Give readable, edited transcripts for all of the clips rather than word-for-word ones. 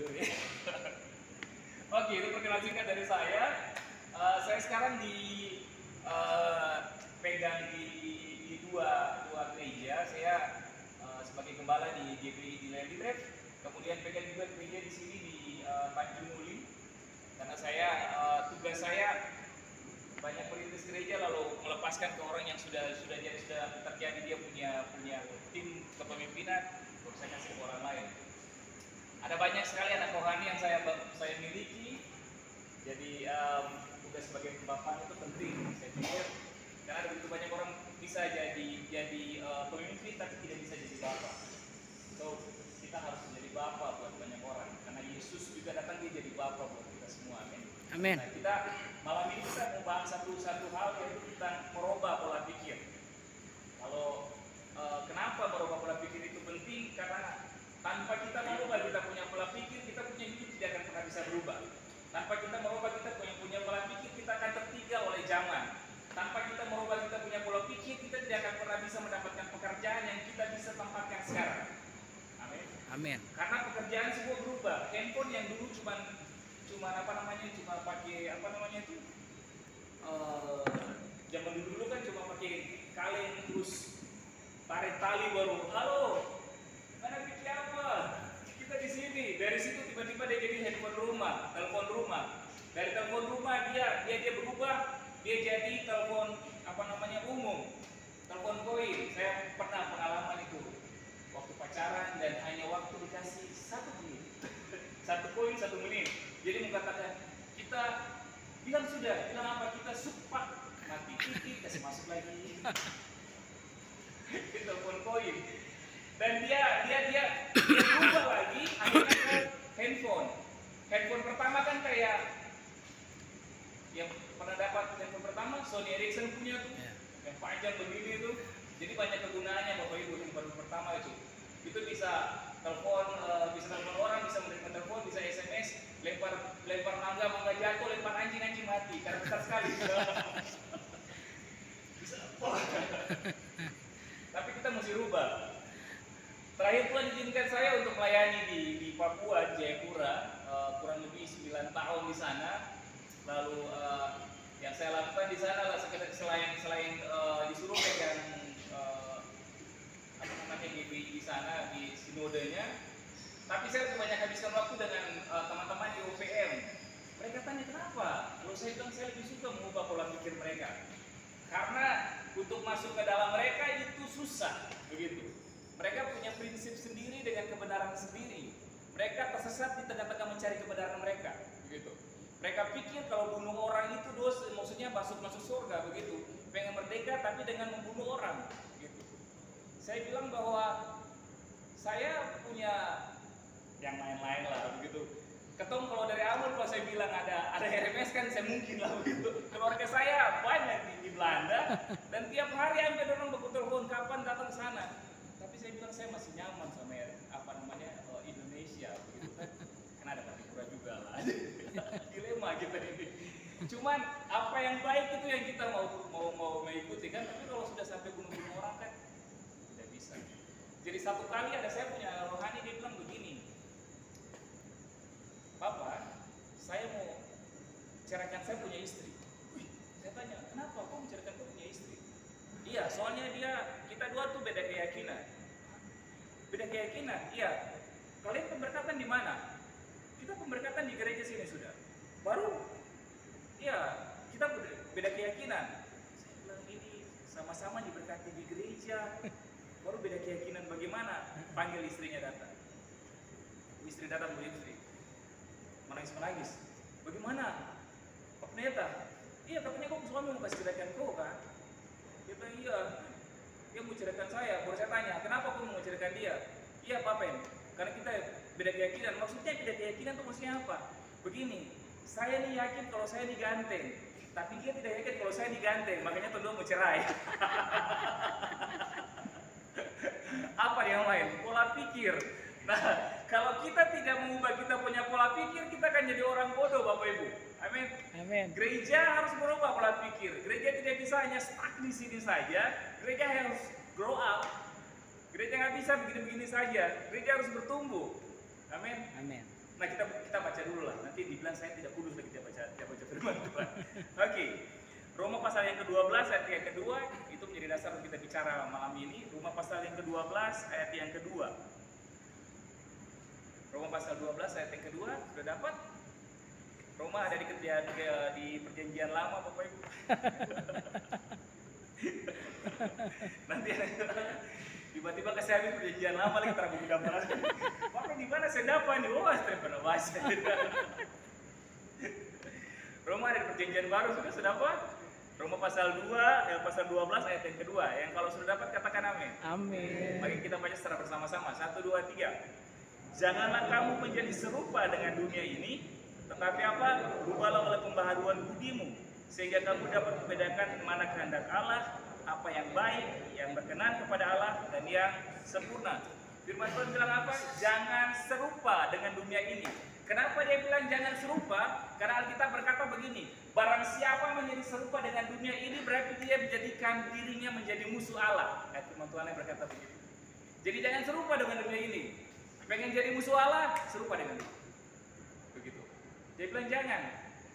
tidur ya. Oke, itu perkenalan singkat dari saya. Saya sekarang pegang di dua gereja. Saya sebagai gembala di GPI di Lenditret, kemudian pegang juga gereja di sini di Tanjung Uli. Karena tugas saya banyak merintis gereja lalu melepaskan ke orang yang sudah terjadi, dia punya tim kepemimpinan, terus saya kasih ke orang lain. Ada banyak sekali anak rohani yang saya miliki. Jadi tugas sebagai bapak itu penting, saya pikir, karena ada begitu banyak orang bisa jadi pemimpin tapi tidak bisa jadi bapak. So kita harus menjadi bapak buat banyak orang, karena Yesus juga datang dia jadi bapak buat kita semua. Amin. Nah, kita malam ini kita mau bahas satu hal, yaitu tentang merubah pola pikir. Kalau kenapa merubah pola pikir itu penting? Karena tanpa kita merubah kita punya pola pikir, kita punya hidup tidak akan pernah bisa berubah. Tanpa kita merubah kita punya pola pikir, kita akan tertinggal oleh zaman. Tanpa kita merubah kita punya pola pikir, kita tidak akan pernah bisa mendapatkan pekerjaan yang kita bisa tempatkan sekarang. Amin. Amin. Karena pekerjaan semua berubah. Handphone yang dulu cuma pakai zaman dulu kan cuma pakai kaleng terus tarik tali baru. Halo, mana bikin apa? Kita di sini. Dari situ tiba-tiba dia jadi telepon rumah. Dari telepon rumah dia berubah, dia jadi telepon umum, telepon koin. Saya pernah pengalaman itu waktu pacaran dan hanya waktu dikasih 1 menit, 1 koin 1 menit. Jadi mengatakan kita bilang apa, kita supak, mati titik, kasih masuk lagi. Itu telepon koin. Dan dia berubah lagi akhirnya ke handphone. Handphone pertama kan kayak yang pernah dapat handphone pertama Sony Ericsson punya tuh, yang panjang begini tuh. Jadi banyak kegunaannya Bapak Ibu handphone pertama itu. Itu bisa telepon orang, bisa menerima telepon, bisa SMS, lempar mangga jatuh, lempar anjing mati, karena besar sekali. Bisa. Tapi kita mesti rubah. Terakhir Tuhan izinkan saya untuk melayani di Papua, Jayapura, kurang lebih 9 tahun di sana. Lalu yang saya lakukan di sana adalah selain disuruh pegang GPI di sana, di sinodenya, tapi saya banyak habiskan waktu dengan teman-teman di OPM. Mereka tanya kenapa? Kalau saya bilang saya lebih suka mengubah pola pikir mereka, karena untuk masuk ke dalam mereka itu susah, begitu. Mereka punya prinsip sendiri dengan kebenaran sendiri. Mereka tersesat di tengah-tengah mencari kebenaran mereka, begitu. Mereka pikir kalau bunuh orang itu dosa, maksudnya masuk surga, begitu. Pengen merdeka tapi dengan membunuh orang, gitu. Saya bilang bahwa saya punya yang lain-lain lah, begitu. Ketemu kalau dari awal kalau saya bilang ada RMS kan saya mungkin lah, begitu. Keluarga saya banyak di Belanda dan tiap hari hampir orang bertelepon kapan datang ke sana. Tapi saya bilang saya masih nyaman sama Indonesia, begitu kan. Karena ada Patipura juga lah. Dilema kita ini. Cuman apa yang baik itu yang kita mau mengikuti kan. Tapi kalau sudah sampai bunuh-bunuh orang kan tidak bisa. Jadi satu kali saya punya rohani, dia bilang begini, Bapak, saya mau ceraikan, saya punya istri. Wih, saya tanya, kenapa kok menceraikan kau punya istri? Iya, soalnya kita dua tuh beda keyakinan. Beda keyakinan, iya. Kalian pemberkatan di mana? Kita pemberkatan di gereja sini sudah. Baru, iya, kita beda keyakinan. Saya bilang ini sama-sama diberkati di gereja. Baru beda keyakinan bagaimana? Panggil istrinya datang. Istri datang bu istri. Menangis. Bagaimana? Pak Pendeta? Iya, katanya kok suami mau kasih ceraikan kau kan? Dia bilang iya. Dia mau ceraikan saya. Baru saya tanya, kenapa kau mau ceraikan dia? Iya Pak Pen, karena kita beda keyakinan. Maksudnya beda keyakinan itu maksudnya apa? Begini, saya nih yakin kalau saya diganteng, tapi dia tidak yakin kalau saya diganteng, makanya kedua mau cerai. Apa yang lain? Pola pikir. Nah, kalau kita tidak mengubah kita punya pola pikir, kita akan jadi orang bodoh, Bapak Ibu. Amin. Amin. Gereja harus merubah pola pikir. Gereja tidak bisa hanya stuck di sini saja. Gereja harus grow up. Gereja nggak bisa begini-begini saja. Gereja harus bertumbuh. Amin. Amin. Nah kita baca dulu lah. Nanti dibilang saya tidak kudus lagi tidak baca firman Tuhan. Oke. Roma pasal yang ke-12 ayat yang kedua itu menjadi dasar untuk kita bicara malam ini. Roma pasal yang ke-12 ayat yang kedua. Roma pasal 12 ayat yang kedua sudah dapat? Roma ada di perjanjian lama Bapak Ibu. Nanti ada tiba-tiba kasih habis perjanjian lama lagi terbuka gambar. Bapak di mana saya dapat nih? Oh, saya pernah baca. Roma ada di perjanjian baru sudah dapat? Roma pasal 2, pasal 12 ayat yang kedua. Yang kalau sudah dapat katakan amin. Amin. Mari kita baca secara bersama-sama. 1, 2, 3. Janganlah kamu menjadi serupa dengan dunia ini, tetapi apa? Rubahlah oleh pembaharuan budimu, sehingga kamu dapat membedakan mana kehendak Allah, apa yang baik, yang berkenan kepada Allah, dan yang sempurna. Firman Tuhan bilang apa? Jangan serupa dengan dunia ini. Kenapa dia bilang jangan serupa? Karena Alkitab berkata begini, barang siapa menjadi serupa dengan dunia ini, berarti dia menjadikan dirinya menjadi musuh Allah. Firman Tuhan yang berkata begitu. Jadi jangan serupa dengan dunia ini. Pengen jadi musuh Allah, serupa dengan dia. Begitu. Dia bilang jangan.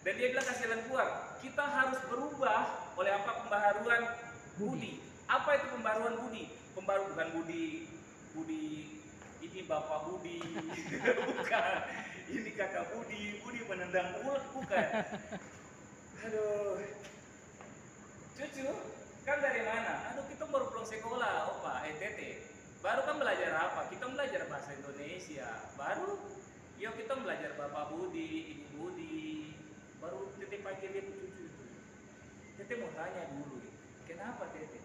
Dan dia bilang kasih jalan keluar. Kita harus berubah oleh apa? Pembaharuan budi. Apa itu pembaharuan budi? Bukan budi ini Bapak Budi, bukan. Ini Kakak Budi menendang ulet, bukan. Aduh. Cucu, kan dari mana? Aduh, kita baru pulang sekolah, Opa, ETT. Baru kan belajar apa? Kita belajar bahasa Indonesia. Baru, yuk kita belajar Bapak Budi, Ibu Budi. Baru Tete panggil dia cucu itu. Tete mau tanya dulu, kenapa Tete?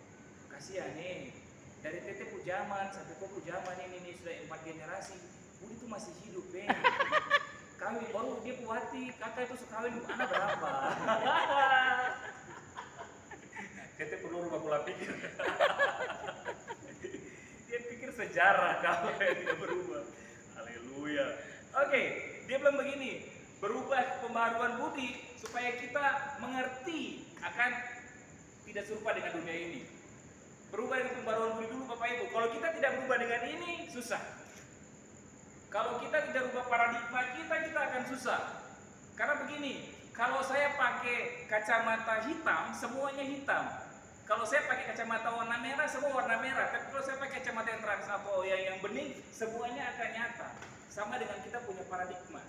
Kasihan nih, dari Tete pujaman sampai kok pujaman ini sudah 4 generasi. Budi itu masih hidup, kawin baru dia puati, kakak itu sekawin anak berapa? Tete perlu rubah pola pikir. Dia pikir sejarah kalau tidak berubah. Haleluya. Oke, dia bilang begini, berubah pembaharuan budi supaya kita mengerti akan tidak serupa dengan dunia ini. Berubah dengan pembaharuan budi dulu Bapak Ibu. Kalau kita tidak berubah dengan ini, susah. Kalau kita tidak rubah paradigma kita akan susah. Karena begini, kalau saya pakai kacamata hitam, semuanya hitam. Kalau saya pakai kacamata warna merah, semua warna merah. Tapi kalau saya pakai kacamata yang terang atau yang bening, semuanya akan nyata. Sama dengan kita punya paradigma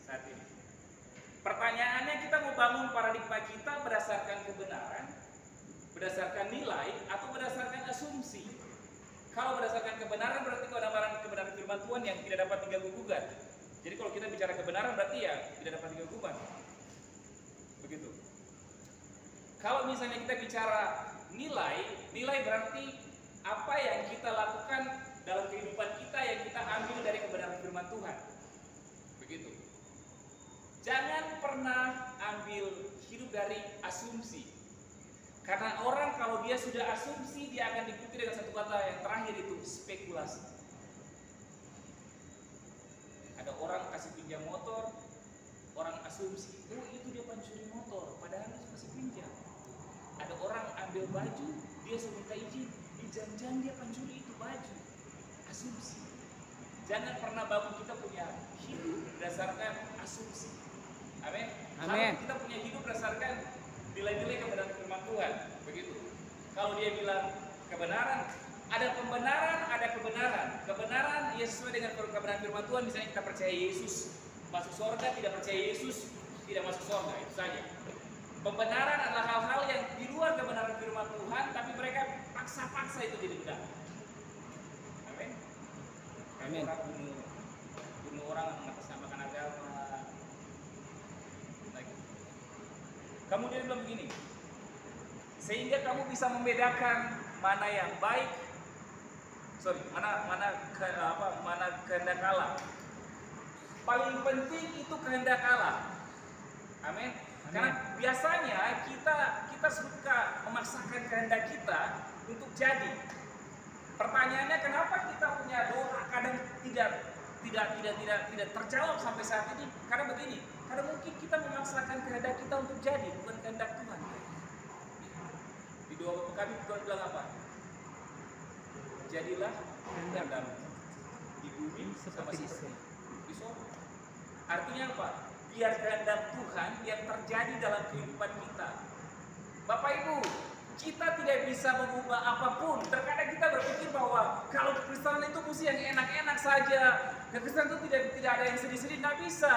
saat ini. Pertanyaannya, kita mau bangun paradigma kita berdasarkan kebenaran, berdasarkan nilai, atau berdasarkan asumsi. Kalau berdasarkan kebenaran berarti kebenaran firman Tuhan yang tidak dapat diganggu-gugat. Jadi kalau kita bicara kebenaran berarti ya tidak dapat diganggu-gugat. Begitu. Kalau misalnya kita bicara nilai berarti apa yang kita lakukan dalam kehidupan kita yang kita ambil dari kebenaran firman Tuhan. Begitu. Jangan pernah ambil hidup dari asumsi. Karena orang kalau dia sudah asumsi, dia akan diikuti dengan satu kata yang terakhir itu spekulasi. Ada orang kasih pinjam motor, orang asumsi, oh itu dia pencuri motor, padahal dia masih pinjam. Ada orang ambil baju, dia suruh minta izin, jangan-jangan dia pencuri itu baju. Asumsi. Jangan pernah bangun kita punya hidup berdasarkan asumsi. Amin. Amin. Kalau kita punya hidup berdasarkan nilai-nilai kebenaran firman Tuhan, begitu. Kalau dia bilang kebenaran, ada pembenaran, ada kebenaran. Kebenaran ya sesuai dengan kebenaran firman Tuhan. Misalnya kita percaya Yesus masuk surga, tidak percaya Yesus tidak masuk surga, itu saja. Pembenaran adalah hal-hal yang di luar kebenaran firman Tuhan, tapi mereka paksa-paksa itu jadi benar. Amin. Amin. Orang bunuh orang mengatasnamakan agama. Kemudian bilang begini, sehingga kamu bisa membedakan mana yang baik, mana kehendak Allah. Paling penting itu kehendak Allah. Amin. Karena biasanya kita suka memaksakan kehendak kita untuk jadi. Pertanyaannya kenapa kita punya doa kadang tidak terjawab sampai saat ini? Karena begini, karena mungkin kita memaksakan kehendak kita untuk jadi, bukan kehendak Tuhan. Di doa Bapa Kami Tuhan bilang apa? Jadilah kehendak di bumi seperti di surga. di sorga. Artinya apa? Biar kehendak Tuhan yang terjadi dalam kehidupan kita. Bapak Ibu, kita tidak bisa mengubah apapun. Terkadang kita berpikir bahwa kalau kekristenan itu mesti yang enak-enak saja. Kekristenan itu tidak ada yang sedih-sedih, nggak bisa.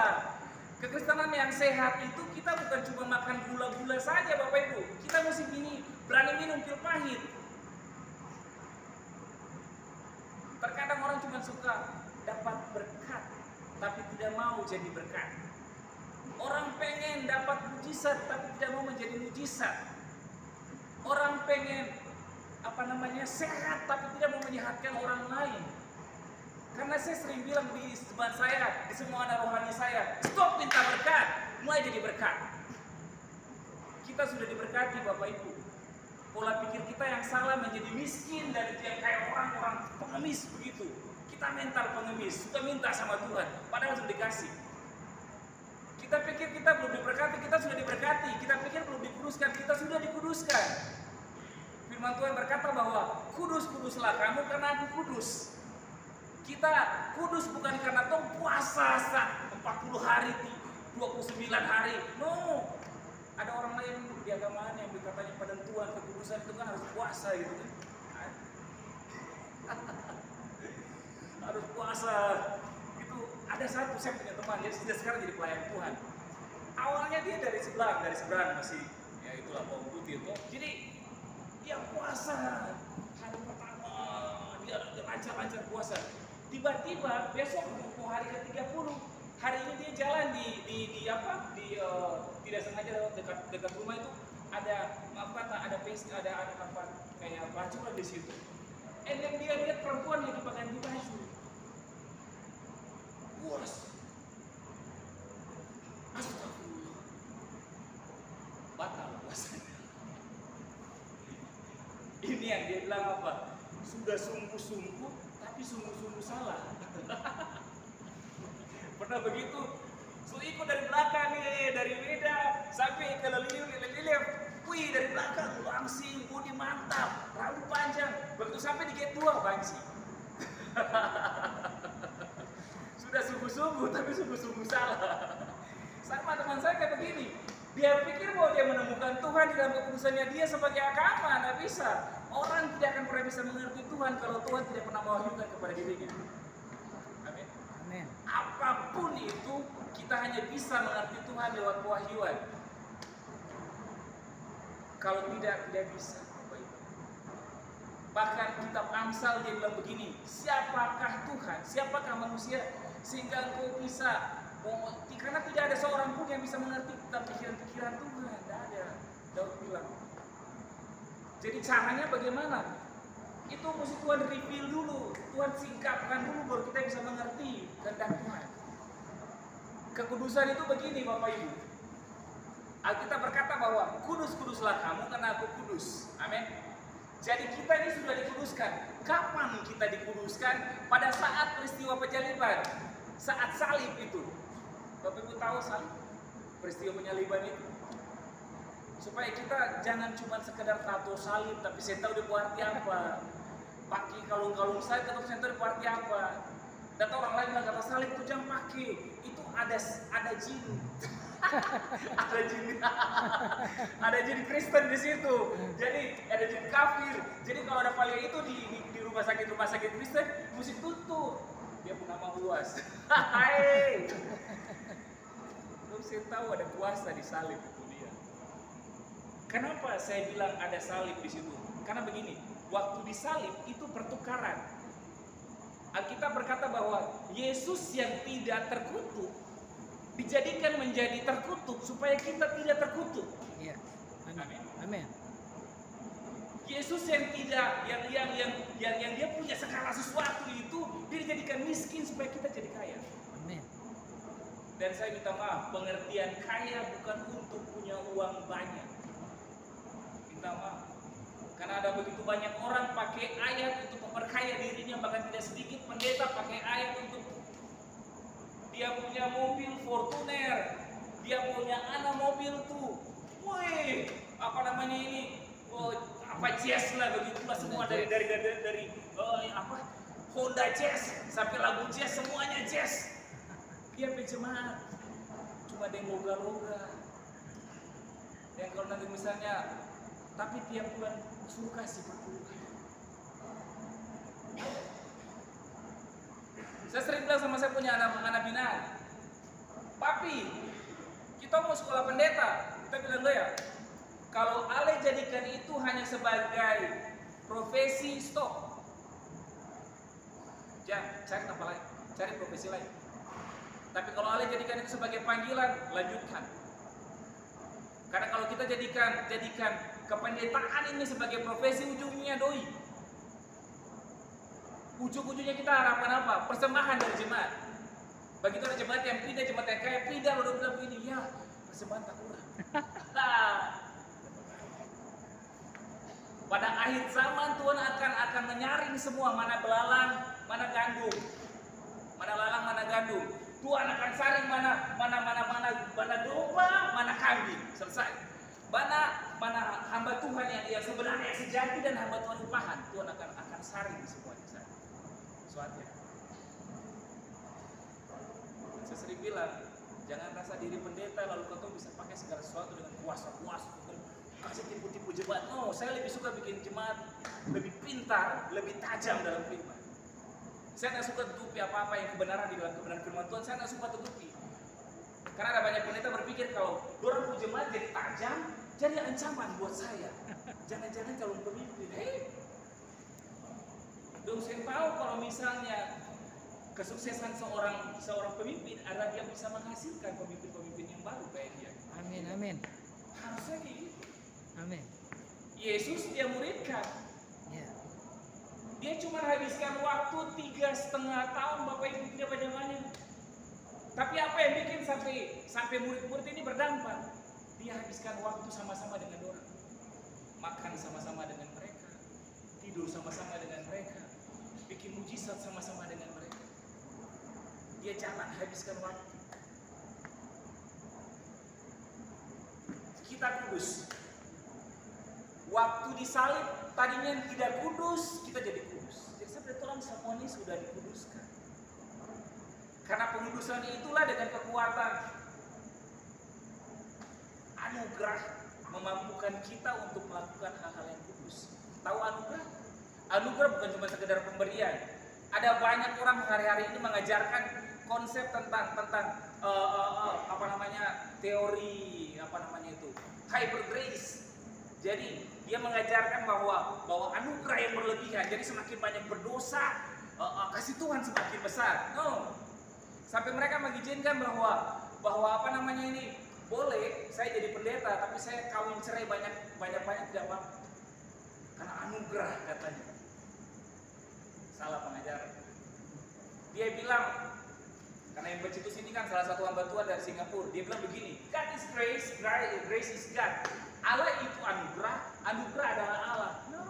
Kekristenan yang sehat itu kita bukan cuma makan gula-gula saja, Bapak Ibu. Kita mesti berani minum pil pahit. Terkadang orang cuma suka dapat berkat, tapi tidak mau jadi berkat. Orang pengen dapat mujizat, tapi tidak mau menjadi mujizat. Orang pengen sehat, tapi tidak mau menyehatkan orang lain. Karena saya sering bilang di teman saya, di semua anak rohani saya, stop minta berkat, mulai jadi berkat. Kita sudah diberkati, Bapak Ibu. Pola pikir kita yang salah menjadi miskin dan yang kayak orang-orang pengemis begitu. Kita mental pengemis, suka minta sama Tuhan, padahal sudah dikasih. Kita pikir kita belum diberkati, kita sudah diberkati. Kita pikir belum dikuduskan, kita sudah dikuduskan. Firman Tuhan berkata bahwa kudus-kuduslah kamu karena aku kudus. Kita kudus bukan karena toh puasa 40 hari, 29 hari. No. Ada orang lain di agama yang berkatanya penentuan kekudusan itu kan harus puasa gitu kan. Harus puasa. Itu ada satu, saya punya teman, dia sudah sekarang jadi pelayan Tuhan. Awalnya dia dari seberang masih, ya itulah bawang putih itu. Jadi dia puasa hari pertama, dia lancar-lancar puasa. Tiba-tiba besok mau hari ke-30, hari ini dia jalan tidak sengaja dekat rumah itu ada kayak pelacuran di situ. Dan dia lihat perempuan lagi pakai baju. Puas. Astagfirullah. Batal puasanya. Ini yang dia bilang apa? Sudah sungguh-sungguh, tapi sungguh-sungguh salah. Pernah begitu? So ikut dari belakang nih, dari Medan sampai ke Lelilim. Wih, dari belakang langsing, budi mantap, rambut panjang. Begitu sampai di gate 2 bangsi. Sudah sungguh-sungguh, tapi sungguh-sungguh salah. Sama teman saya kayak begini. Dia pikir bahwa dia menemukan Tuhan di dalam kekudusannya dia sebagai agama, nggak bisa. Orang tidak akan pernah bisa mengerti Tuhan kalau Tuhan tidak pernah mewahyukan kepada dirinya. Amin. Amin. Apapun itu, kita hanya bisa mengerti Tuhan lewat pewahyuan. Kalau tidak bisa. Bahkan kitab Amsal dia bilang begini, siapakah Tuhan, siapakah manusia sehingga engkau bisa mengerti, karena tidak ada seorang pun yang bisa mengerti tentang pikiran-pikiran Tuhan, tidak ada. Daud bilang. Jadi caranya bagaimana? Itu mesti Tuhan reveal dulu, Tuhan singkapkan dulu baru kita bisa mengerti kehendak Tuhan. Kekudusan itu begini Bapak Ibu. Alkitab berkata bahwa kudus-kuduslah kamu karena aku kudus. Amin. Jadi kita ini sudah dikuduskan. Kapan kita dikuduskan? Pada saat peristiwa penyaliban, saat salib itu. Bapak Ibu tahu salib? Peristiwa penyaliban itu. Supaya kita jangan cuma sekedar tato salib, tapi saya tahu dia arti apa. Pakai kalung-kalung salib, tapi saya tahu dia arti apa. Dan orang lain bilang kata salib itu jangan pakai. Itu ada jin. ada jin Kristen di situ. Jadi ada jin kafir. Jadi kalau ada paling itu di rumah sakit Kristen mesti tutup. Dia punya nama luas. Hai. Lu saya tahu ada kuasa di salib itu dia. Kenapa saya bilang ada salib di situ? Karena begini, waktu disalib itu pertukaran. Alkitab berkata bahwa Yesus yang tidak terkutuk dijadikan menjadi terkutuk supaya kita tidak terkutuk. Iya. Amin. Amin. Yesus yang tidak yang dia punya segala sesuatu itu dia dijadikan miskin supaya kita jadi kaya. Amin. Dan saya minta maaf, pengertian kaya bukan untuk punya uang banyak. Minta maaf. Karena ada begitu banyak orang pakai ayat untuk memperkaya dirinya, bahkan tidak sedikit pendeta pakai ayat untuk dia punya mobil Fortuner, dia punya anak mobil tuh, woi, apa namanya ini, Jazz lah begitulah semua dari Honda Jazz sampai lagu Jazz semuanya Jazz. Dia penjemaat cuma ada yang loga-loga. Yang kalau nanti misalnya, tapi tiap bulan suruh kasih perpuluhan. Saya sering bilang sama saya punya anak binaan, papi, kita mau sekolah pendeta. Kita bilang lo ya, kalau Ale jadikan itu hanya sebagai profesi, stop. Jangan, cari apa lain, cari profesi lain. Tapi kalau Ale jadikan itu sebagai panggilan, lanjutkan. Karena kalau kita jadikan kependetaan ini sebagai profesi, ujungnya doi. Ujung-ujungnya kita harapkan apa? Persembahan dari jemaat. Begitu ada jemaat yang pindah, jemaat yang kaya pindah, lalu bilang begini, ya persembahan tak kurang. Pada akhir zaman Tuhan akan menyaring semua, mana belalang, mana gandum. Mana lalang, mana gandum. Tuhan akan saring mana domba, mana kambing. Selesai. Mana hamba Tuhan yang sebenarnya sejati dan hamba Tuhan upahan. Tuhan akan saring semuanya. Soalnya, saya sering bilang, jangan rasa diri pendeta lalu kau bisa pakai segala sesuatu dengan kuasa-kuasa, kasih tipu-tipu jemaat. No, saya lebih suka bikin jemaat lebih pintar, lebih tajam dalam firman. Saya nggak suka tutupi apa-apa yang kebenaran di dalam kebenaran firman Tuhan. Saya nggak suka tutupi. Karena ada banyak pendeta berpikir kalau dorang jemaat jadi tajam, jadi ancaman buat saya. Jangan-jangan calon pemimpin. Dong saya tahu kalau misalnya kesuksesan seorang pemimpin adalah dia bisa menghasilkan pemimpin-pemimpin yang baru kayak dia. Amin, amin. Harusnya kayak gitu. Amin. Yesus dia muridkan. Ya. Dia cuma habiskan waktu 3,5 tahun Bapak Ibu punya banyak-banyak. Tapi apa yang bikin sampai murid-murid ini berdampak? Dia habiskan waktu sama-sama dengan orang. Makan sama-sama dengan mereka. Tidur sama-sama dengan mereka. Bikin mujizat sama-sama dengan mereka. Dia jalan habiskan waktu. Kita kudus. Waktu disalib tadinya tidak kudus, kita jadi kudus. Jadi sebenarnya Tuhan semuanya sudah dikuduskan. Karena pengudusan itulah dengan kekuatan anugerah memampukan kita untuk melakukan hal-hal yang kudus. Tahu anugerah? Anugerah bukan cuma sekedar pemberian. Ada banyak orang hari-hari ini mengajarkan konsep tentang teori hyper grace. Jadi dia mengajarkan bahwa anugerah yang berlebihan. Jadi semakin banyak berdosa, kasih Tuhan semakin besar. No. Sampai mereka mengizinkan bahwa boleh saya jadi pendeta tapi saya kawin cerai banyak tidak apa-apa. Karena anugerah katanya. Salah pengajaran. Dia bilang, karena yang bercetus ini kan salah satu hamba Tuhan dari Singapura. Dia bilang begini, God is grace, grace is God. Allah itu anugerah, anugerah adalah Allah. No,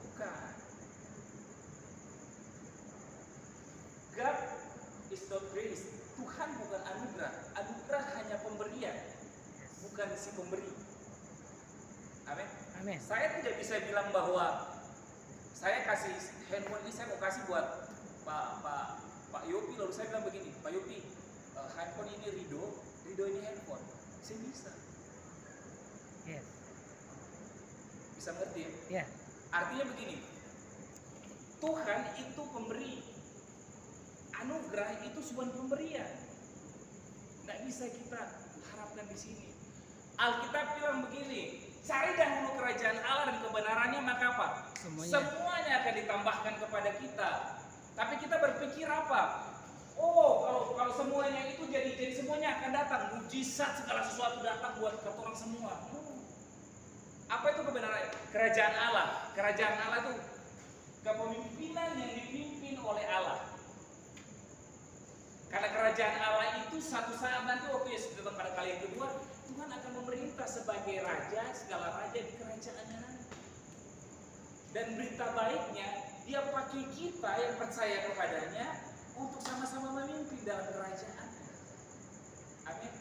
bukan. God is not grace. Tuhan bukan anugerah. Anugerah hanya pemberian, bukan si pemberi. Amin. Amin. Saya tidak bisa bilang bahwa saya kasih handphone ini saya mau kasih buat Pak Yopi, lalu saya bilang begini, Pak Yopi, handphone ini Rido ini handphone. Saya bisa. Yes. Bisa ngerti ya? Yeah. Artinya begini, Tuhan itu pemberi, anugerah itu sebuah pemberian. Nggak bisa kita harapkan di sini. Alkitab bilang begini, cari dahulu kerajaan Allah dan kebenarannya, maka apa? Semuanya akan ditambahkan kepada kita. Tapi kita berpikir apa? Oh, kalau semuanya itu jadi semuanya akan datang, mujizat segala sesuatu datang buat orang semua. Apa itu kebenaran? Kerajaan Allah. Kerajaan Allah itu kepemimpinan yang dipimpin oleh Allah. Karena kerajaan Allah itu satu saat nanti waktu Yesus datang pada kali yang kedua, Tuhan akan memerintah sebagai raja, segala raja di kerajaannya nanti. Dan berita baiknya, dia pakai kita yang percaya kepadanya untuk sama-sama memimpin dalam kerajaan. Amin.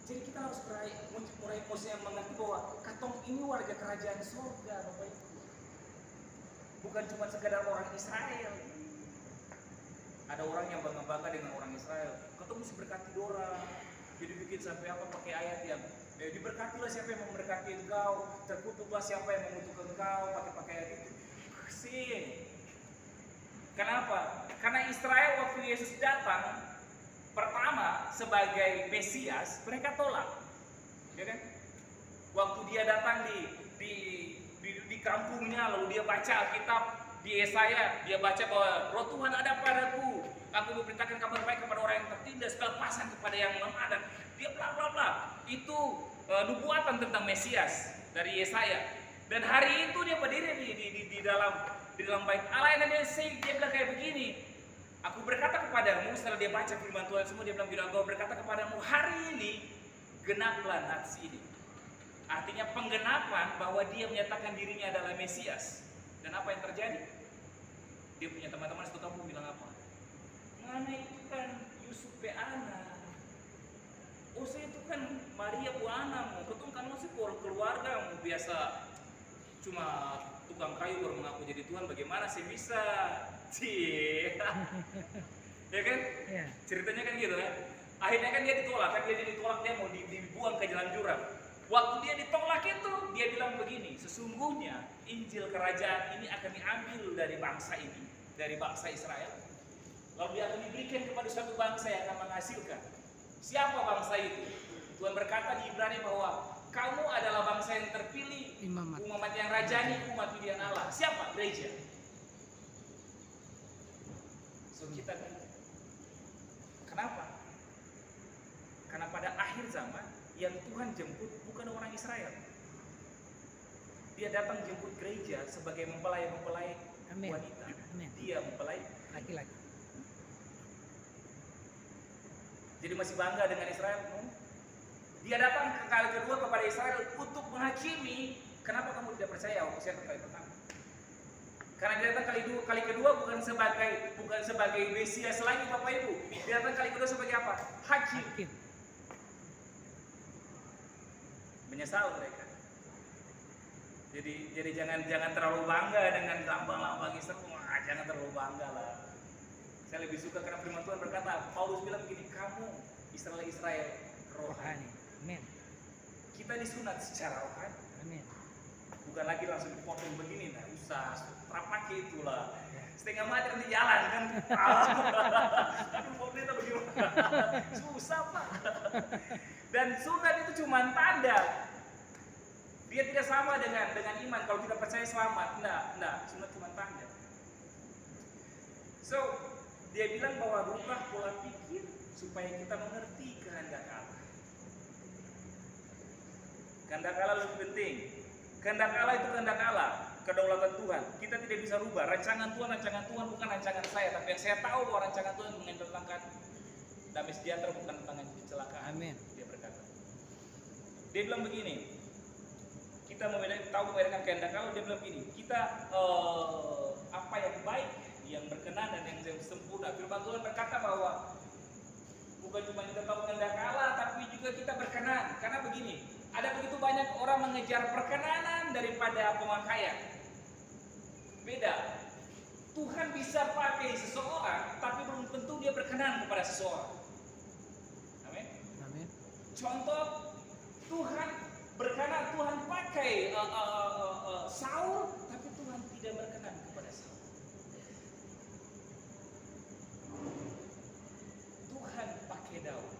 Jadi kita harus mulai mengerti bahwa katong ini warga kerajaan surga, Bapak Ibu. Bukan cuma sekedar orang Israel. Ada orang yang bangga-bangga dengan orang Israel. Kau mesti berkati dorang. Jadi bikin sampai apa pakai ayat yang diberkatilah siapa yang memberkati engkau, terkutuklah siapa yang mengutuk engkau, pakai ayat itu. Pusing. Kenapa? Karena Israel waktu Yesus datang pertama sebagai Mesias, mereka tolak. Ya kan? Waktu dia datang di kampungnya, lalu dia baca Alkitab di Yesaya, dia baca bahwa Roh Tuhan ada padaku, aku memberitakan kabar baik kepada orang yang tertindas, kelepasan kepada yang lemah, dan dia bla bla bla. Itu nubuatan tentang Mesias dari Yesaya. Dan hari itu dia berdiri di dalam bait Allah, dan dia bilang kayak begini, aku berkata kepadamu, setelah dia baca firman Tuhan semua, dia bilang aku berkata kepadamu, hari ini genaplah nats ini. Artinya penggenapan bahwa dia menyatakan dirinya adalah Mesias. Dan apa yang terjadi? Dia punya teman-teman satu kampung bilang apa? Mana itu kan Yusuf pe anak. Oh saya itu kan Maria bu anakmu. Ketung kan masih keluarga biasa cuma tukang kayu baru mengaku jadi Tuhan. Bagaimana sih bisa? Cie. Ya kan? Ya. Ceritanya kan gitu kan. Akhirnya kan dia ditolak. Dia mau dibuang ke jalan jurang. Waktu dia ditolak itu, dia bilang begini, sesungguhnya Injil kerajaan ini akan diambil dari bangsa ini, dari bangsa Israel, lalu dia akan diberikan kepada suatu bangsa yang akan menghasilkan. Siapa bangsa itu? Tuhan berkata di Ibrani bahwa kamu adalah bangsa yang terpilih, umat yang rajani, umat pilihan Allah. Siapa? Gereja. So kita kan, kenapa? Karena pada akhir zaman yang Tuhan jemput bukan orang Israel. Dia datang jemput gereja sebagai mempelai wanita. Amin. Dia mempelai Laki-laki. Jadi masih bangga dengan Israel? Dia datang ke kali kedua kepada Israel untuk menghakimi. Kenapa kamu tidak percaya waktu saya kali pertama? Karena dia datang kali kedua bukan sebagai Mesias lagi Bapak Ibu. Dia datang kali kedua sebagai apa? Hakim. Menyesal mereka. Jadi jangan terlalu bangga dengan lambang-lambang Israel. Jangan terlalu bangga lah. Saya lebih suka karena firman Tuhan berkata, Paulus bilang begini, kamu Israel rohani. Amin. Kita disunat secara rohani. Amin. Bukan lagi langsung dipotong begini, nah usah pakai itulah. Setengah mati di jalan kan. Aduh, pendeta bagaimana? Susah Pak. Dan sunat itu cuma tanda. Dia tidak sama dengan iman. Kalau kita percaya selamat, enggak. Sunat cuma tanda. So, dia bilang bahwa rubah pola pikir supaya kita mengerti kehendak Allah. Kehendak Allah lebih penting. Kehendak Allah itu kehendak Allah, kedaulatan Tuhan. Kita tidak bisa rubah. Rancangan Tuhan bukan rancangan saya. Tapi yang saya tahu bahwa rancangan Tuhan mengentatkan damai sejahtera, bukan tentang kecelakaan. Amin. Dia berkata. Dia bilang begini. Kita tahu membedakan kehendak Allah. Dia bilang begini. Kita apa yang baik, yang berkenan dan yang sempurna. Firman Tuhan berkata bahwa bukan cuma kita tahu kehendak Allah, tapi juga kita berkenan. Karena begini. Ada begitu banyak orang mengejar perkenanan daripada pemakaian. Beda. Tuhan bisa pakai seseorang, tapi belum tentu dia berkenan kepada seseorang. Amin. Amin. Contoh, Tuhan berkenan, Tuhan pakai Saul, tapi Tuhan tidak berkenan kepada Saul. Tuhan pakai Daud,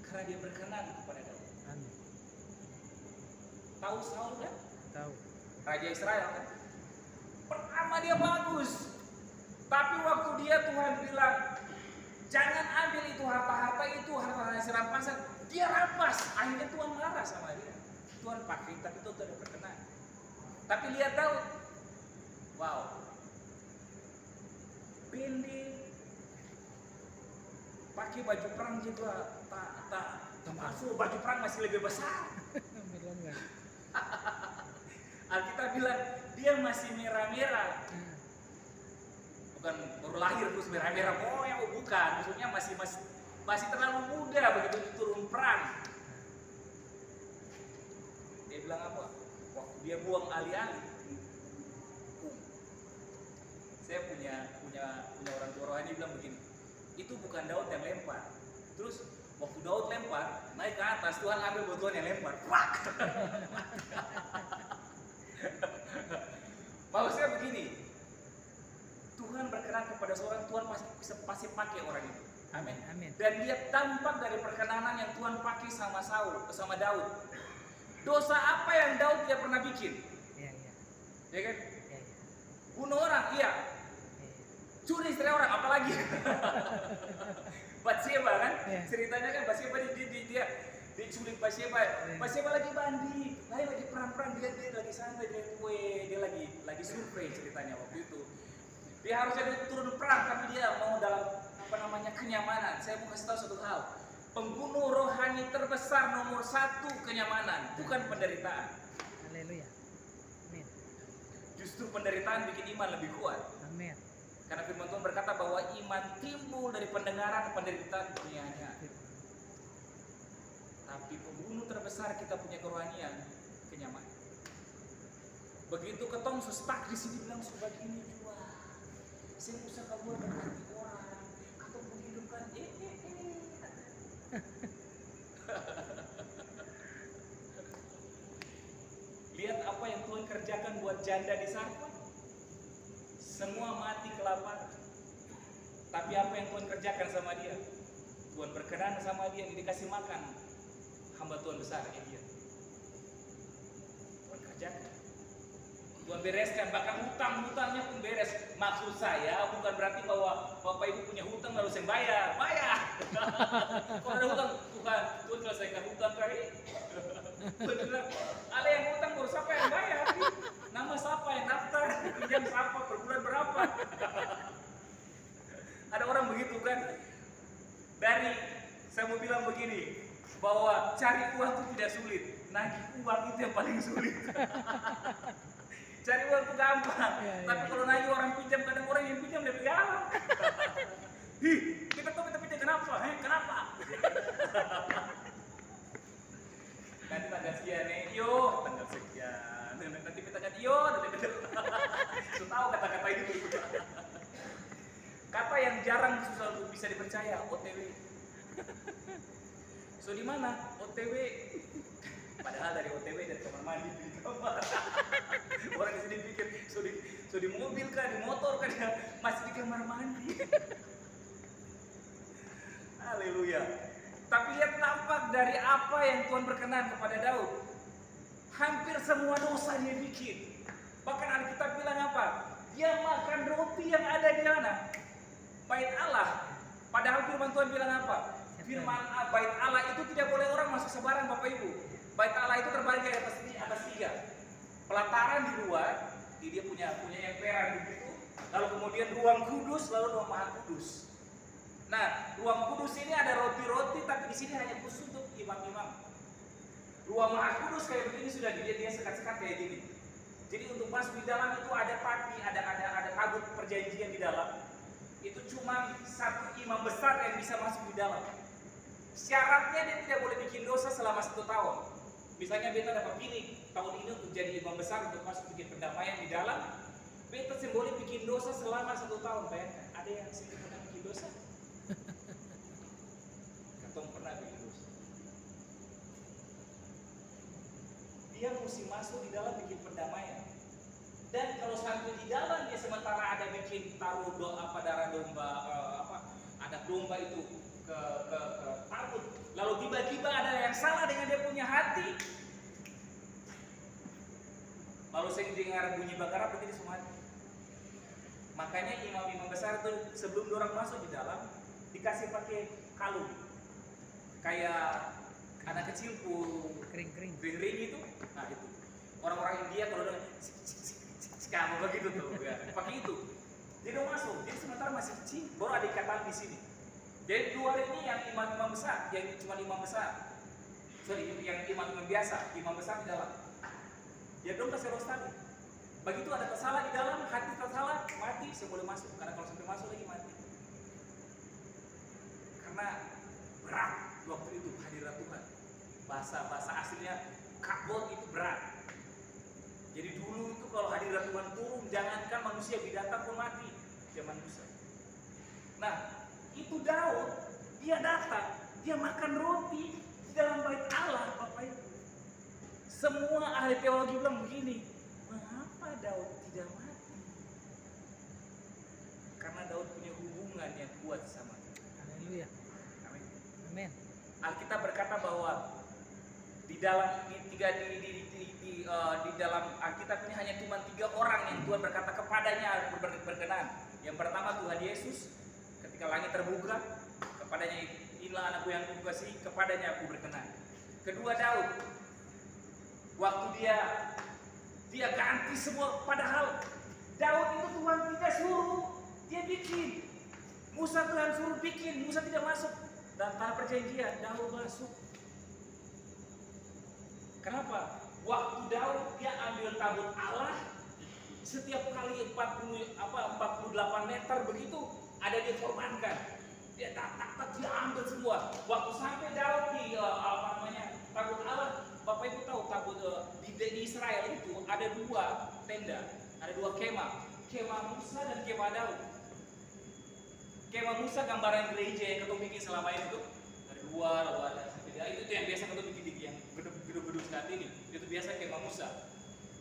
karena dia berkenan kepada Daud. Amin. Tahu Saul kan? Tahu. Raja Israel kan? Pertama dia bagus, tapi waktu dia Tuhan bilang jangan ambil itu harta hasil rampasan, dia rampas. Akhirnya Tuhan marah sama dia. Tuhan pakai, tapi itu tidak berkenan. Tapi lihat Daud, wow, pendek, pakai baju perang juga tak masuk, baju perang masih lebih besar. Alkitab bilang dia masih merah-merah, bukan baru lahir terus merah-merah, bukan, maksudnya masih terlalu muda begitu turun perang. Dia bilang apa? Waktu dia buang alih-alih. Saya punya orang tua sebuah rohani bilang begini, itu bukan Daud yang lempar. Terus waktu Daud lempar, naik ke atas, Tuhan ambil buat Tuhan yang lempar. Wak! Maksudnya begini, Tuhan berkenan kepada seorang, Tuhan pasti pakai orang itu. Amin. Amin. Dan dia tampak dari perkenanan yang Tuhan pakai sama Daud. Dosa apa yang Daud tidak pernah bikin? Iya, iya. Ya kan? Iya, iya. Bunuh orang, iya. Iya. Curi istri orang, apalagi? Batseba kan? Iya. Ceritanya kan Batseba dia diculik Batseba. Batseba lagi mandi, lagi perang-perang, dia lagi santai, dia lagi survei ceritanya waktu itu. Dia harusnya turun perang, tapi dia mau dalam kenyamanan. Saya mau kasih tahu satu hal. Pembunuh rohani terbesar nomor 1 kenyamanan, bukan penderitaan. Haleluya. Amin. Justru penderitaan bikin iman lebih kuat. Amin. Karena firman Tuhan berkata bahwa iman timbul dari pendengaran, penderitaan dunianya. Tapi pembunuh terbesar kita punya kerohanian, kenyamanan. Begitu ketong sustak di sini bilang sebegini juga. Saya usah keluar dari hati orang, atau menghidupkan Lihat apa yang Tuhan kerjakan buat janda di Sarfat. Semua mati kelaparan. Tapi apa yang Tuhan kerjakan sama dia? Tuhan berkenan sama dia, dikasih makan. Hamba Tuhan besar, dia. Tuhan kerjakan. Tuhan bereskan, bahkan hutangnya pun beres. Maksud saya bukan berarti bahwa Bapak Ibu punya hutang lalu saya bayar. Kalau ada hutang, Tuhan selesaikan hutang kali. Tuhan bilang, ada yang hutang baru siapa yang bayar? Nama siapa yang daftar? Pinjam siapa? Per bulan berapa? Ada orang begitu kan? Saya mau bilang begini, bahwa cari uang itu tidak sulit, nagih uang itu yang paling sulit. Cari uang itu gampang, tapi kalau nagih orang pinjam, kadang orang yang pinjam lebih gampang. Kita tuh pinjam kenapa? Kenapa? Nanti tanggal sekian nih, tanggal sekian. Nanti kita kan so tahu kata-kata itu. Kata yang jarang susah bisa dipercaya, OTW. So di mana? OTW. Padahal dari OTW dari kamar mandi di kamar. Orang di sini pikir so di mobil kah, di motor kah, dia masih di kamar mandi. Haleluya. Tapi lihat tampak dari apa yang Tuhan berkenan kepada Daud. Hampir semua dosa dia bikin. Bahkan Alkitab bilang apa? Dia makan roti yang ada di mana? Bait Allah. Padahal firman Tuhan bilang apa? Firman bait Allah itu tidak boleh orang masuk sembarang, Bapak Ibu. Bait Allah itu terbagi atas 3. Pelataran di luar, dia punya emperan begitu. Lalu kemudian ruang kudus, lalu ruang maha kudus. Nah, ruang kudus ini ada roti-roti, tapi di sini hanya khusus untuk imam-imam. Ruang maha kudus kayak begini sudah dia sekat-sekat kayak gini. Jadi untuk masuk di dalam itu ada pati, ada tabut perjanjian di dalam. Itu cuma satu imam besar yang bisa masuk di dalam. Syaratnya dia tidak boleh bikin dosa selama 1 tahun. Misalnya beta dapat pilih tahun ini untuk jadi imam besar untuk masuk bikin pendamaian di dalam. Beta boleh bikin dosa selama 1 tahun. Bayangkan, ada yang sini pernah bikin dosa? Katong pernah bikin dosa. Dia mesti masuk di dalam bikin pendamaian. Dan kalau sampai di dalam dia sementara ada bikin taruh darah domba, ada domba itu ke tabut, lalu tiba-tiba ada yang salah dengan dia punya hati, lalu saya dengar bunyi bakar begini semua. Makanya imam-imam besar itu sebelum orang masuk di dalam dikasih pakai kalung kayak anak kecil kering itu. Nah itu orang-orang India kalau udah kamu begitu tuh, ya. Pakai itu. Jadi udah masuk. Jadi sementara masih kecil, baru ada ikatan di sini. Jadi luar ini yang imam-imam besar, yang cuma imam besar. Sorry, yang imam-imam biasa, imam besar di dalam. Ya dong kasih roh tadi. Begitu ada tersalah di dalam, hati tersalah, mati, saya boleh masuk. Karena kalau sampai masuk lagi mati. Karena berat waktu itu hadirat Tuhan. Bahasa aslinya kabot itu berat. Jadi dulu itu kalau hadirat Tuhan turun, jangankan manusia, binatang pun mati. Zaman Musa. Nah, itu Daud, dia datang, dia makan roti di dalam bait Allah, Bapak Ibu. Semua ahli teologi bilang begini, mengapa Daud tidak mati? Karena Daud punya hubungan yang kuat sama Tuhan. Haleluya. Amin. Amin. Alkitab berkata bahwa di dalam di dalam Alkitab ini hanya cuma 3 orang yang Tuhan berkata kepadanya berkenan. Yang pertama Tuhan Yesus, ketika langit terbuka, kepadanya, inilah anakku yang kukasihi, kepadanya aku berkenan. Kedua Daud, waktu dia ganti semua, padahal Daud itu Tuhan tidak suruh, dia bikin. Musa Tuhan suruh bikin, Musa tidak masuk. Dan tanah perjanjian, Daud masuk. Kenapa? Waktu Daud dia ambil tabut Allah, setiap kali 48 meter begitu ada dia korbankan. Dia tak dia ambil semua. Waktu sampai Daud di tabut Allah, Bapak Ibu tahu tabut di Israel itu ada 2 tenda, ada 2 kemah, kemah Musa dan kemah Daud. Kemah Musa gambaran gereja yang ketemu bikin selama ini tuh dari luar, lalu ada itu yang biasa ketemu bikin yang gedung-gedung saat ini. Itu biasa kemah Musa.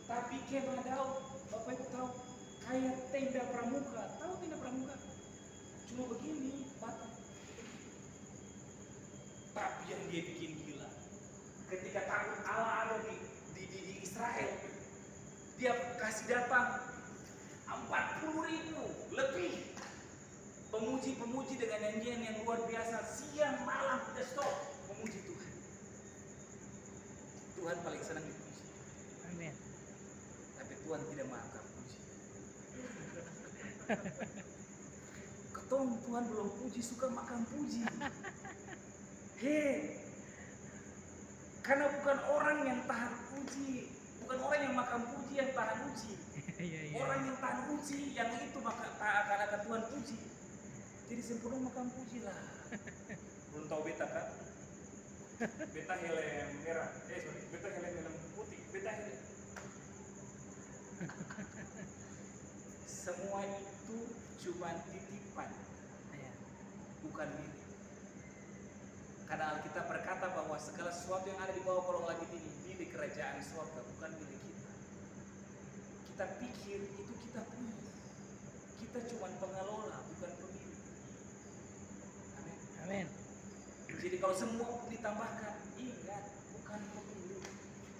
Tapi kemah Daud, Bapak Ibu tahu, kayak tenda pramuka. Tahu tenda pramuka? Cuma begini, batu. Tapi yang dia bikin gila, ketika takut Allah ada di Israel, dia kasih datang 40.000 lebih pemuji-pemuji dengan nyanyian yang luar biasa, siang malam tidak stop memuji Tuhan. Tuhan paling senang dipuji. Amin. Tapi Tuhan tidak makan puji. Ketong Tuhan belum puji, suka makan puji. Hei, karena bukan orang yang tahan puji, bukan orang yang makan puji yang tahan puji. Orang yang tahan puji, yang itu akan Tuhan puji. Jadi sempurna makan puji lah. Belum tahu beta kan? Beta helm merah, beta helm putih, beta helm. Semua itu cuma titipan, bukan milik. Karena Alkitab berkata bahwa segala sesuatu yang ada di bawah kolong langit ini milik kerajaan surga, bukan milik kita. Kita pikir itu kita punya. Kita cuma pengelola, bukan pemilik. Amin. Amin. Jadi kalau semua ditambahkan, ingat bukan pemilik.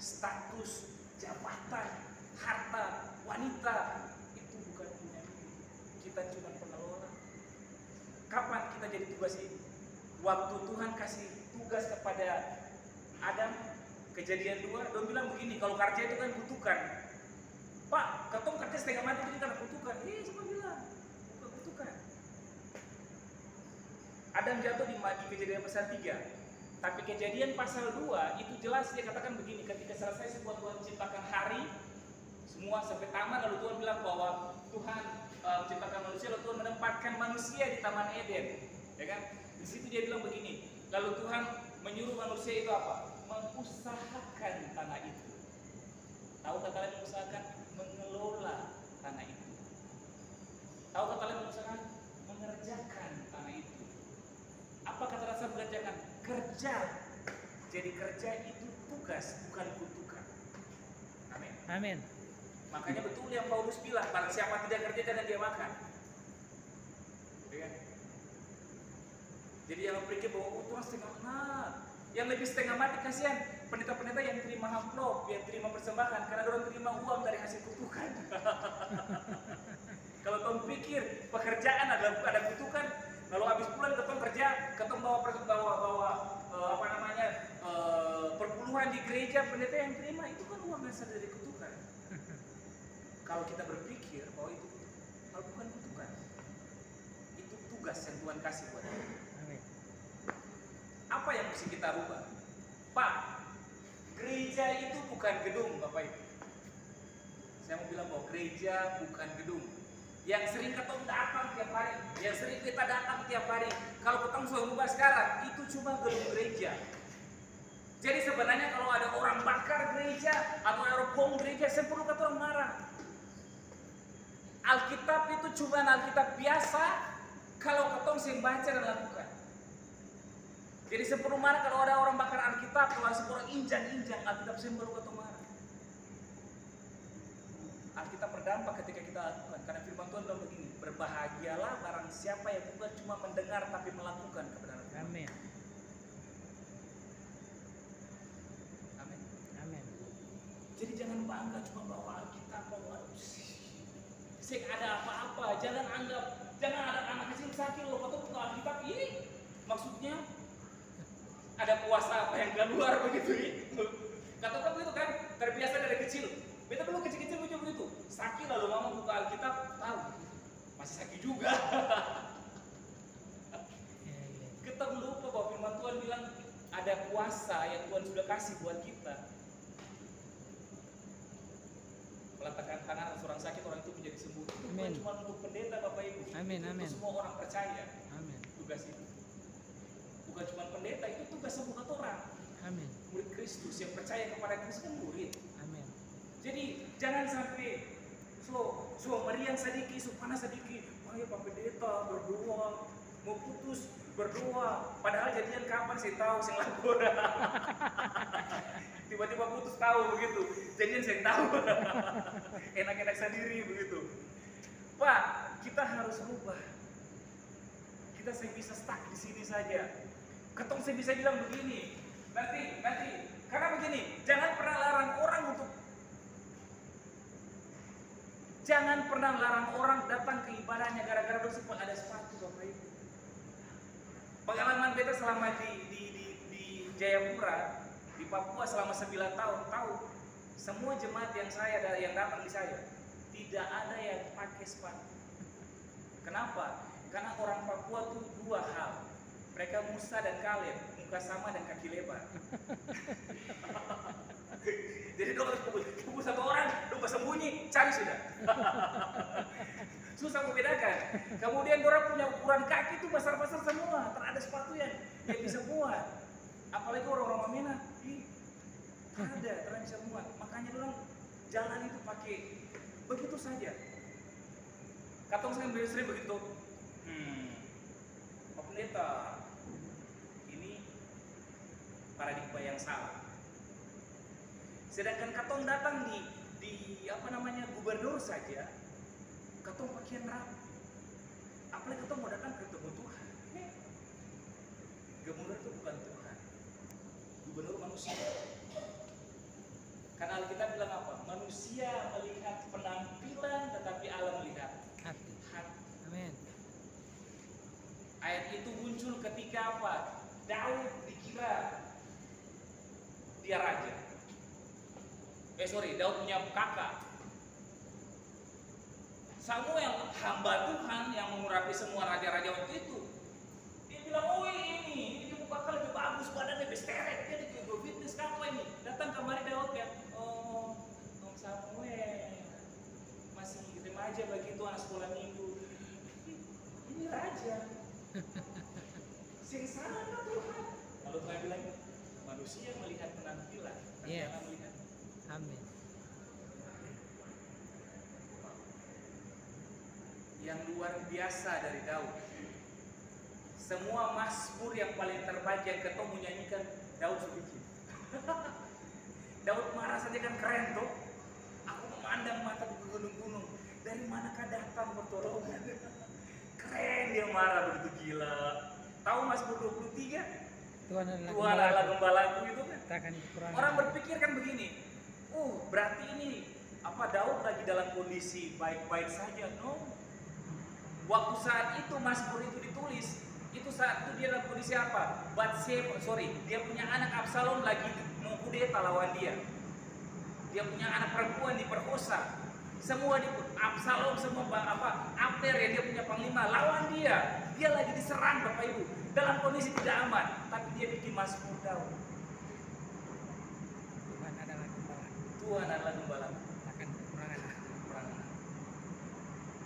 Status, jabatan, harta, wanita itu bukan punya milik. Kita cuma pengelola. Kapan kita jadi tugas ini? Waktu Tuhan kasih tugas kepada Adam, Kejadian 2, dia bilang begini, kalau kerja itu kan kutukan. Pak, ketong kerja setengah mati jadi karena kutukan. Siapa bilang? Bukan kutukan. Adam jatuh di Kejadian pasal 3. Tapi Kejadian pasal 2 itu jelas dia katakan begini, ketika selesai sebuah Tuhan menciptakan hari, semua sampai taman, lalu Tuhan bilang bahwa Tuhan menciptakan manusia, lalu Tuhan menempatkan manusia di Taman Eden, ya kan? Di situ dia bilang begini, lalu Tuhan menyuruh manusia itu apa? Mengusahakan tanah itu. Tahu kata lain mengusahakan? Mengelola tanah itu. Tahu kata lain mengusahakan? Mengerjakan tanah itu. Apa kata rasa mengerjakan? Kerja. Jadi kerja itu tugas, bukan kutukan. Amin. Amin. Makanya betul yang Paulus bilang, barang siapa tidak kerja jangan dia makan. Ya. Jadi yang berpikir bahwa Tuhan setengah yang lebih setengah mati kasihan pendeta-pendeta yang terima amplop, yang terima persembahan karena orang terima uang dari hasil kutukan. Kalau kamu pikir pekerjaan adalah ada kutukan, lalu habis bulan ketemu kerja, ketemu bawa perpuluhan di gereja, pendeta yang terima itu kan uang hasil dari kutukan. Kalau kita berpikir bahwa itu kalau bukan kutukan, itu tugas yang Tuhan kasih buat kita. Apa yang mesti kita rubah? Pak, gereja itu bukan gedung, Bapak Ibu. Saya mau bilang bahwa gereja bukan gedung. Yang sering ketemu datang tiap hari, yang sering kita datang tiap hari. Kalau ketemu sudah rubah sekarang, itu cuma gedung gereja. Jadi sebenarnya kalau ada orang bakar gereja atau ada orang bom gereja, saya perlu kata orang marah. Alkitab itu cuma Alkitab biasa kalau ketong sing baca dan lakukan. Jadi seperti mana kalau ada orang bakar Alkitab, kalau seorang injang-injang Alkitab sing baru ketong marah. Alkitab berdampak ketika kita lakukan, karena firman Tuhan bilang begini, berbahagialah barang siapa yang bukan cuma mendengar tapi melakukan kebenaran Tuhan. Amin. Amin. Amin. Jadi jangan bangga cuma bawa Alkitab, bawa sing ada apa-apa, jangan ada anak kecil sakit loh, kau buka Alkitab ini, maksudnya ada puasa apa yang keluar begitu ya? Kata kan begitu kan, terbiasa dari kecil. Beta dulu kecil-kecil juga begitu. Sakit lalu mama buka Alkitab, tahu masih sakit juga. Kita lupa bahwa firman Tuhan bilang ada kuasa yang Tuhan sudah kasih buat kita. Meletakkan tangan seorang sakit, orang itu menjadi sembuh. Itu bukan cuma untuk pendeta Bapak Ibu. Amin, amin. Untuk semua orang percaya. Amin. Tugas itu. Bukan cuma pendeta, itu tugas semua orang. Amin. Murid Kristus yang percaya kepada Kristus kan murid. Amin. Jadi jangan sampai so meriang sedikit, so panas sedikit. Ayo Pak Pendeta berdoa, mau putus berdoa. Padahal jadian kapan sih tahu sing lapor. Tiba-tiba putus tahu begitu. Jadian saya tahu. Enak-enak sendiri begitu. Pak, kita harus rubah. Kita saya bisa stuck di sini saja. Ketong saya bisa bilang begini. Nanti karena begini, jangan pernah larang orang datang ke ibadahnya gara-gara bersepul ada sepatu Bapak Ibu. Pengalaman beta selama di Jayapura, di Papua selama 9 tahun, tahu semua jemaat yang datang di saya tidak ada yang pakai sepatu. Kenapa? Karena orang Papua tuh dua hal. Mereka Musa dan Kaleb, muka sama dan kaki lebar. Jadi dong kumpul satu orang, lupa sembunyi, cari sudah. Susah membedakan. Kemudian orang punya ukuran kaki itu besar-besar semua, tak ada sepatu yang bisa muat. Apalagi orang-orang Mamena, tak bisa muat. Makanya orang jalan itu pakai begitu saja. Katong sering begitu. Pak Pendeta, ini paradigma yang salah. Sedangkan katong datang di gubernur saja, katong pakaian rapi. Apalagi katong mau datang ketemu Tuhan. Gubernur itu bukan Tuhan. Gubernur manusia. Karena Alkitab bilang apa? Manusia melihat penampilan, tetapi Allah melihat hati. Amin. Ayat itu muncul ketika apa? Daud dikira dia raja. Daud punya kakak. Samuel, hamba Tuhan yang mengurapi semua raja-raja waktu itu. Dia bilang, oh ini muka kau lebih bagus, badannya besteret. Dia di Google Fitness, kamu ini. Datang kemari Daud ya, oh Samuel, masih remaja begitu, anak sekolah minggu. Ini raja. Sing sana Tuhan. Lalu Tuhan bilang, manusia melihat penampilan, jangan melihat. Amin. Yang luar biasa dari Daud. Semua mazmur yang paling terbaik yang ketemu nyanyikan Daud sedikit. Daud marah saja kan keren tuh. Aku memandang mata ke gunung-gunung. Dari manakah datang pertolongan? Keren dia marah begitu gila. Tahu Mazmur 23? Tuhan adalah gembalaku itu kan. Orang berpikir kan begini. Berarti ini Daud lagi dalam kondisi baik-baik saja? No. Waktu saat itu Mazmur itu ditulis, itu saat itu dia dalam kondisi apa? Dia punya anak Absalom lagi mau kudeta lawan dia. Dia punya anak perempuan diperkosa. Semua Absalom, semua Abner yang dia punya panglima lawan dia. Dia lagi diserang Bapak Ibu, dalam kondisi tidak aman, tapi dia bikin Mazmur Daud. Tuhan adalah gembala. Takkan kekurangan.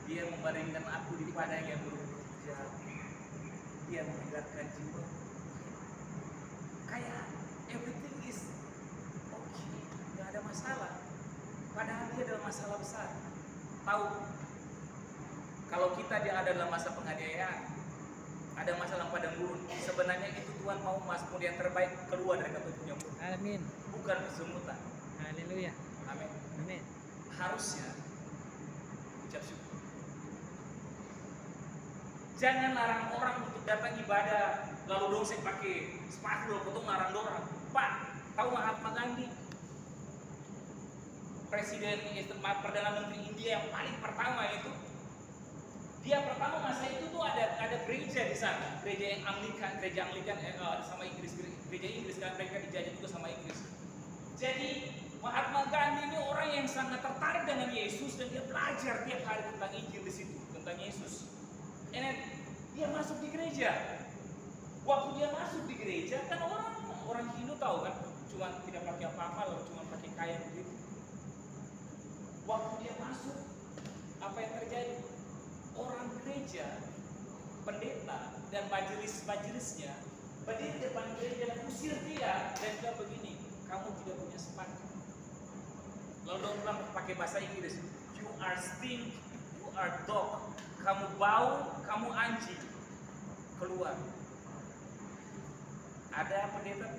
Dia membaringkan aku di padang yang berumput hijau. Dia menyegarkan jiwa. Kayak everything is okay, nggak ada masalah. Padahal dia adalah masalah besar. Tahu? Kalau kita dia ada dalam masa penganiayaan, ada masalah padang gurun. Sebenarnya itu Tuhan mau Mazmur yang terbaik keluar dari kata punya mulut, Amin. bukan kesemutan. Haleluya. Amin. Amin. Harusnya ucap syukur. Jangan larang orang untuk datang ibadah lalu dosen pakai sepatu lalu potong larang orang. Pak, tahu Mahatma Gandhi? Presiden Perdana Menteri India yang paling pertama itu, dia pertama masa itu tuh ada gereja di sana, gereja Anglikan sama Inggris, gereja Inggris karena mereka dijajah juga sama Inggris. Jadi Mahatma Gandhi ini orang yang sangat tertarik dengan Yesus dan dia belajar tiap hari tentang Injil di situ, tentang Yesus. Dan dia masuk di gereja. Waktu dia masuk di gereja kan orang Hindu tahu kan, cuma tidak pakai apa-apa lalu cuma pakai kain begitu. Waktu dia masuk, apa yang terjadi? Orang gereja, pendeta dan majelis-majelisnya berdiri di depan gereja dan usir dia dan bilang begini, kamu tidak punya sepatu. Lalu dia bilang pakai bahasa Inggris, you are stink, you are dog, kamu bau, kamu anjing, keluar. Ada pendeta?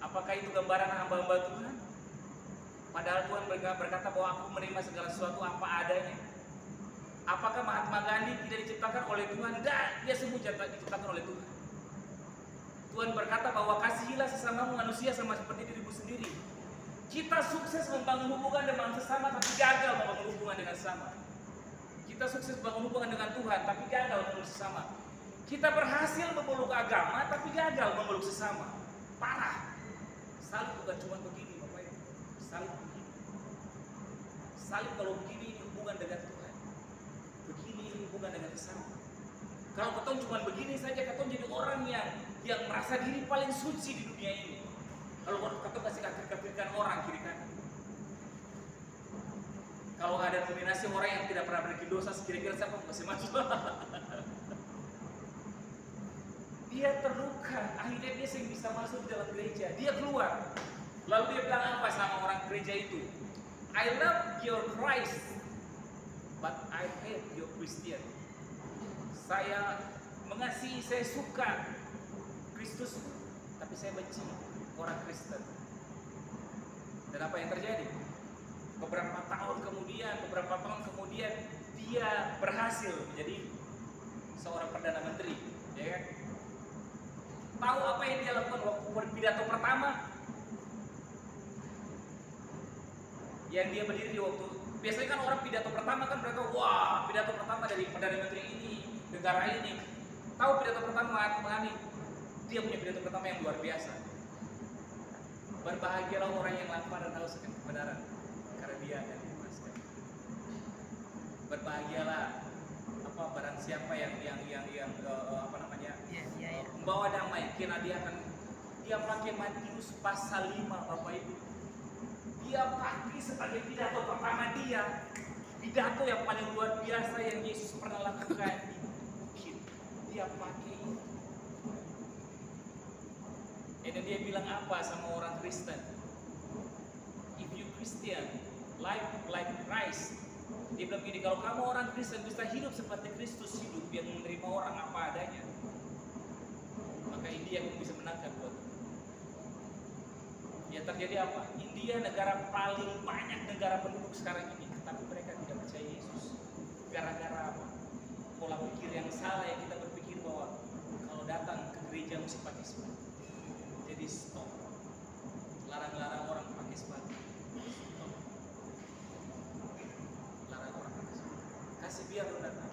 Apakah itu gambaran hamba-hamba Tuhan? Padahal Tuhan berkata bahwa aku menerima segala sesuatu apa adanya. Apakah Mahatma Gandhi tidak diciptakan oleh Tuhan? Dan dia semua diciptakan oleh Tuhan. Tuhan berkata bahwa kasihilah sesamamu manusia sama seperti dirimu sendiri. Kita sukses membangun hubungan dengan sesama tapi gagal membangun hubungan dengan sesama. Kita sukses membangun hubungan dengan Tuhan tapi gagal memeluk sesama. Kita berhasil memeluk agama tapi gagal memeluk sesama. Parah. Salib bukan cuma begini, Bapak Ibu. Salib begini. Salib kalau begini ini hubungan dengan Tuhan. Begini ini hubungan dengan sesama. Kalau ketong cuma begini saja, ketong jadi orang yang merasa diri paling suci di dunia ini. Kalau ketong kasih kafir-kafirkan orang kiri kanan. Kalau ada nominasi orang yang tidak pernah berbikin dosa, kira-kira siapa masih masuk? Dia terluka, akhirnya dia sih bisa masuk di dalam gereja. Dia keluar, lalu dia bilang apa sama orang gereja itu? I love your Christ, but I hate your Christian. Saya mengasihi, saya suka Kristus, tapi saya benci orang Kristen. Dan apa yang terjadi? Beberapa tahun kemudian dia berhasil menjadi seorang perdana menteri, ya kan? Tahu apa yang dia lakukan waktu pidato pertama? Yang dia berdiri waktu, biasanya kan orang pidato pertama kan mereka, wah pidato pertama dari perdana menteri ini, negara ini. Tahu pidato pertama Mahatma Gandhi? Dia punya pidato pertama yang luar biasa. Berbahagialah orang yang lapar dan haus akan kebenaran, karena dia akan dibebaskan. Berbahagialah barang siapa yang membawa damai, karena dia pakai Matius pasal 5, Bapak Ibu. Dia pakai sebagai pidato pertama dia, pidato yang paling luar biasa yang Yesus pernah lakukan di bukit. Dia pakai itu. Dan dia bilang apa sama orang Kristen? If you Christian, life like Christ. Dia bilang gini, kalau kamu orang Kristen bisa hidup seperti Kristus hidup, yang menerima orang apa adanya, maka India pun bisa menangkan buat. Ya terjadi apa? India negara paling banyak negara penduduk sekarang ini, tapi mereka tidak percaya Yesus. Gara-gara apa? Pola pikir yang salah yang kita berpikir bahwa kalau datang ke gereja mesti pakai sepatu. Jadi stop. Larang-larang orang pakai sepatu. Stop. Larang orang pakai sepatu. Kasih biar lu datang.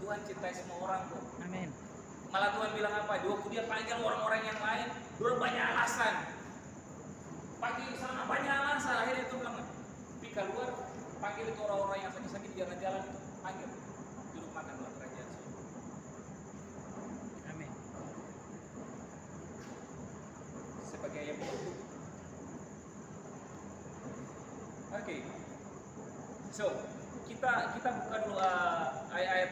Tuhan cintai semua orang kok. Amin. Malah Tuhan bilang apa? Waktu dia panggil orang-orang yang lain, dia banyak alasan. Panggil sana banyak alasan. Akhirnya itu bilang, pergi keluar, panggil itu orang-orang yang sakit-sakit di jalan-jalan itu, panggil. Duduk makanlah kerajaan surga. Amin. Sebagai ayat penutup. Oke. So, kita buka dulu ayat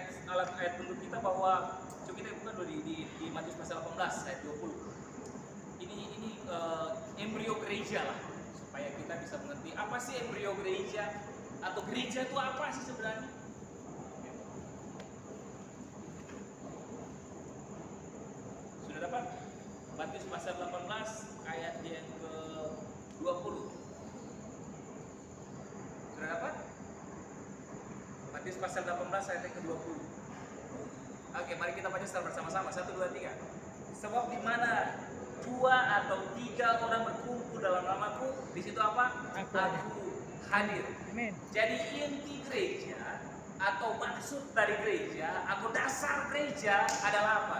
penutup kita bahwa kita buka dulu di Matius pasal 18 ayat 20. Ini embrio gereja lah, supaya kita bisa mengerti apa sih embrio gereja atau gereja itu apa sih sebenarnya. Efesus pasal 18 ayat yang ke-20. Oke, mari kita baca secara bersama-sama. 1, 2, 3. Sebab di mana 2 atau 3 orang berkumpul dalam namaku, di situ apa? Aku ada. Hadir. Amin. Jadi inti gereja atau maksud dari gereja atau dasar gereja adalah apa?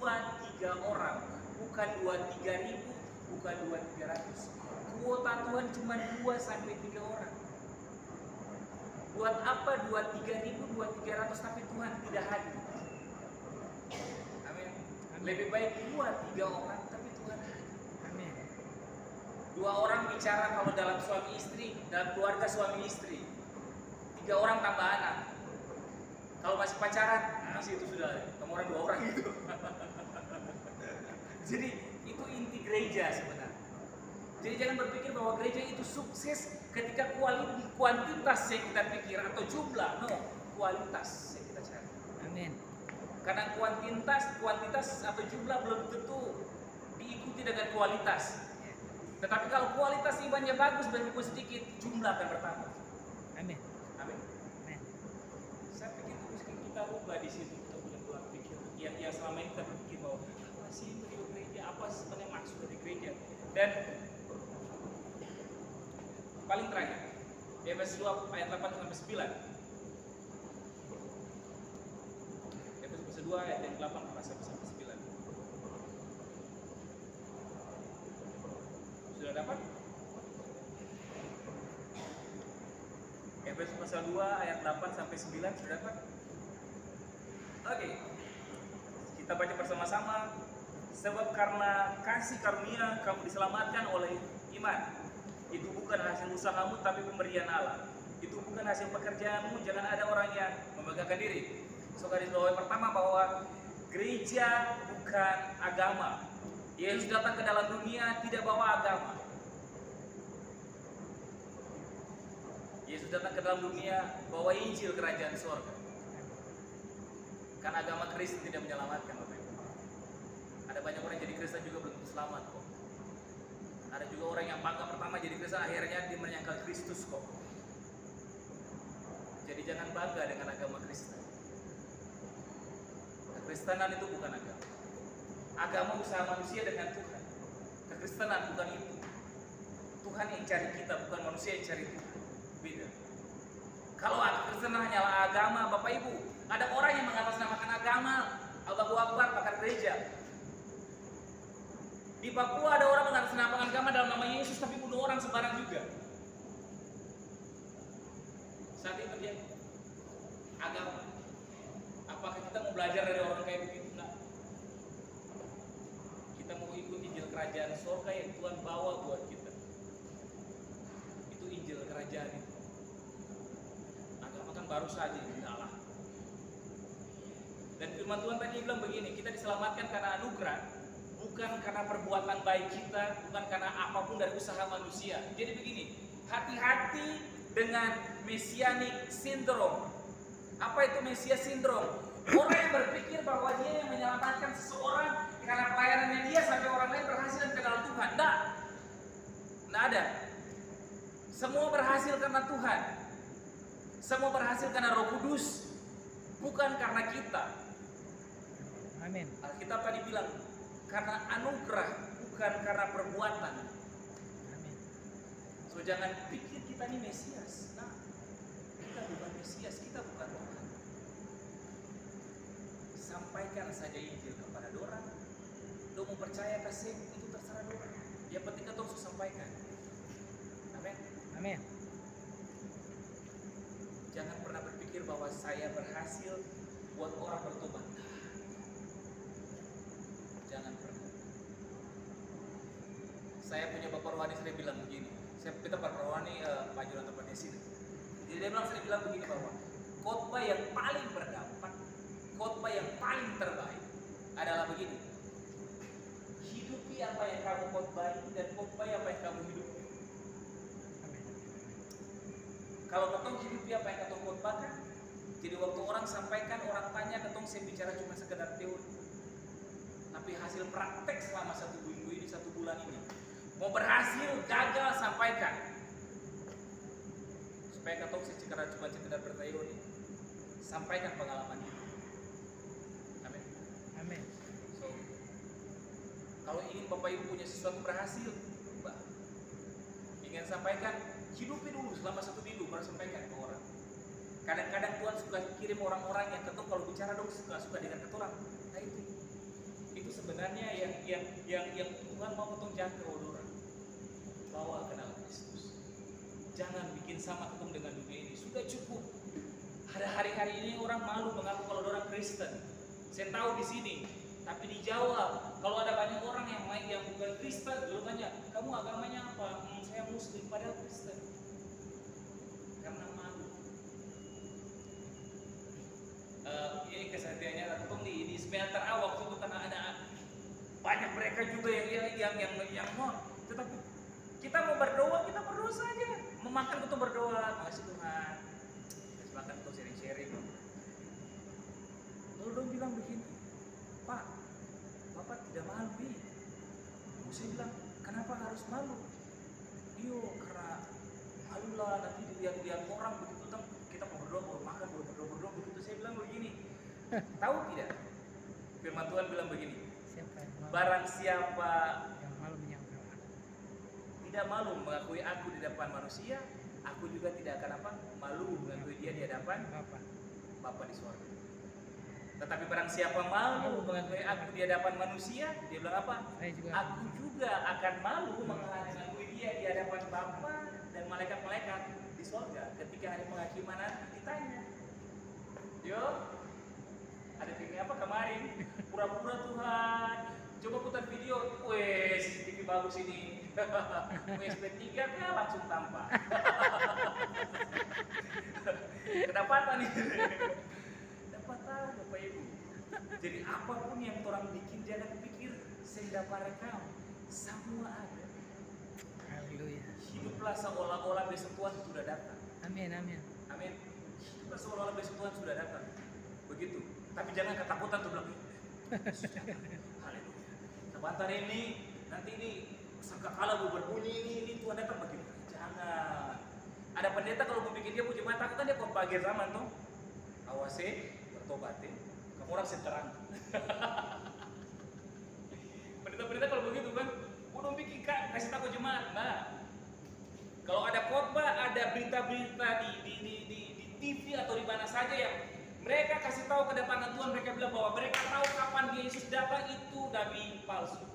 2-3 orang, bukan 2-3 ribu, bukan 2-300. Kuota Tuhan cuma 2-3 orang. Buat apa 2-3 ribu, 2-300 tapi Tuhan tidak hadir? Amin. Lebih baik 2-3 orang tapi Tuhan hadir. Amin. 2 orang bicara kalau dalam suami istri, dalam keluarga suami istri. 3 orang tambah anak. Kalau masih pacaran, masih itu sudah kamu orang 2 orang gitu. Jadi itu inti gereja sebenarnya. Jadi jangan berpikir bahwa gereja itu sukses ketika kuantitas yang kita pikir atau jumlah, no, kualitas yang kita cari. Amin. Karena kuantitas atau jumlah belum tentu diikuti dengan kualitas. Tetapi kalau kualitas imannya bagus meskipun sedikit, jumlah akan bertambah. Amin. Amin. Amin. Saya pikir mesti kita ubah di situ, kita punya pola pikir. Yang selama ini kita berpikir bahwa apa sih itu gereja, apa sebenarnya maksud dari gereja. Dan paling terakhir, Efesus 2 ayat 8 sampai 9. Efesus 2 ayat yang 8 sampai 9. Sudah dapat? Efesus pasal 2 ayat 8 sampai 9 sudah dapat? Oke. Kita baca bersama-sama. Sebab karena kasih karunia kamu diselamatkan oleh iman. Itu bukan hasil usahamu tapi pemberian Allah. Itu bukan hasil pekerjaanmu, jangan ada orang yang membanggakan diri. So garis bawahi pertama bahwa gereja bukan agama. Yesus datang ke dalam dunia tidak bawa agama. Yesus datang ke dalam dunia bawa Injil kerajaan surga. Karena agama Kristen tidak menyelamatkan, Bapak Ibu. Ada banyak orang jadi Kristen juga belum selamat kok. Ada juga orang yang bangga pertama jadi Kristen akhirnya dia menyangkal Kristus kok. Jadi jangan bangga dengan agama Kristen. Kekristenan itu bukan agama. Agama usaha manusia dengan Tuhan. Kekristenan bukan itu. Tuhan yang cari kita, bukan manusia yang cari Tuhan. Beda. Kalau kekristenan hanyalah agama, Bapak Ibu, ada orang yang mengatasnamakan agama, Allahu Akbar, bahkan gereja. Di Papua ada orang mengatasnamakan agama dalam nama Yesus tapi bunuh orang sembarang juga. Saat ini terjadi agama. Apakah kita mau belajar dari orang kayak begitu? Enggak. Kita mau ikut Injil kerajaan surga yang Tuhan bawa buat kita. Itu Injil kerajaan itu. Agama kan baru saja Allah. Dan firman Tuhan tadi bilang begini, kita diselamatkan karena anugerah, bukan karena perbuatan baik kita, bukan karena apapun dari usaha manusia. Jadi begini, hati-hati dengan messianic syndrome. Apa itu messianic syndrome? Orang yang berpikir bahwa dia yang menyelamatkan seseorang karena pelayanannya dia sampai orang lain berhasil ke dalam Tuhan. Tidak ada. Semua berhasil karena Tuhan. Semua berhasil karena Roh Kudus, bukan karena kita. Amin. Alkitab tadi bilang karena anugerah, bukan karena perbuatan. Amin. So jangan pikir kita ini Mesias. Nah, kita bukan Mesias, kita bukan Tuhan. Sampaikan saja Injil kepada orang. Lo mau percaya kasih itu terserah orang. Yang penting kita harus sampaikan. Amin. Amin. Jangan pernah berpikir bahwa saya berhasil buat orang bertobat. Jangan pernah. Saya punya Bapak Rohani sering bilang begini. Kita Bapak Rohani Pak Jonathan Padesin. Jadi dia sering bilang begini bahwa khotbah yang paling berdampak, khotbah yang paling terbaik adalah begini. Hidupi apa yang kamu khotbahi dan khotbahi apa yang kamu hidupi. Kalau ketong hidupi apa yang ketong khotbahkan, jadi waktu orang sampaikan, orang tanya, ketong saya bicara cuma sekedar teori. Tapi hasil praktek selama 1 minggu ini, 1 bulan ini, mau berhasil, gagal, sampaikan. Supaya ketong saya cuma sekedar berteori. sampaikan pengalaman hidup. Amin. Amin. So, kalau ingin Bapak Ibu punya sesuatu berhasil, Mbak, ingin sampaikan, hidupi dulu selama 1 minggu baru sampaikan ke orang. Kadang-kadang Tuhan suka kirim orang-orang yang ketuk kalau bicara dong suka dengan keturang. Nah itu sebenarnya yang Tuhan mau ketong jangkau orang. Bawa kenal Kristus. Jangan bikin sama ketemu dengan dunia ini. Sudah cukup. Ada hari-hari ini orang malu mengaku kalau orang Kristen. Saya tahu di sini, tapi dijawab. Kalau ada banyak orang yang bukan Kristen, dulu tanya, kamu agamanya apa? Saya Muslim, padahal Kristen. Karena malu. Ini kesehatiannya ketemu di smelter awal itu karena ada banyak mereka juga yang non. Tetapi kita mau berdoa saja. Memakan itu berdoa, makasih Tuhan. Terus makan itu sharing-sharing. Lalu dong bilang begini, Pak, Bapak tidak malu nih. Saya bilang, kenapa harus malu? Iyo, karena malu lah nanti dilihat orang begitu tang kita mau berdoa, mau makan, mau berdoa begitu. Saya bilang begini, tahu tidak? Firman Tuhan bilang begini, barang siapa yang malu menyangkal tidak malu mengakui aku di depan manusia, aku juga tidak akan malu mengakui dia di hadapan Bapa di surga. Tetapi barang siapa malu mengakui aku di hadapan manusia, dia bilang apa? Aku juga akan malu mengakui dia di hadapan Bapa dan malaikat-malaikat di surga ketika hari penghakiman nanti ditanya. Yo, ada film apa kemarin? Pura-pura Tuhan. Coba putar video, wes CCTV bagus ini. USB 3 kan langsung tampak. Kedapatan nih. Dapat tahu Bapak Ibu. Jadi apapun yang orang bikin jangan pikir saya dapat rekam. Semua ada. Haleluya. Hiduplah seolah-olah besok Tuhan sudah datang. Amin, amin. Amin. Hiduplah seolah-olah besok Tuhan sudah datang. Begitu. Tapi jangan ketakutan tuh bilang. Haleluya. Sebentar ini, nanti ini sangkakala mau berbunyi ini Tuhan datang begitu. Jangan. Ada pendeta kalau mau bikin dia puji mata, aku kan dia kok pagi zaman tuh. Awasi, bertobatin. Kamu orang seterang. Pendeta-pendeta kalau begitu kan, udah bikin kasih tahu jemaat. Nah, kalau ada khotbah, ada berita-berita di TV atau di mana saja yang mereka kasih tahu kedatangan Tuhan, mereka bilang bahwa mereka tahu kapan Yesus datang, itu nabi palsu.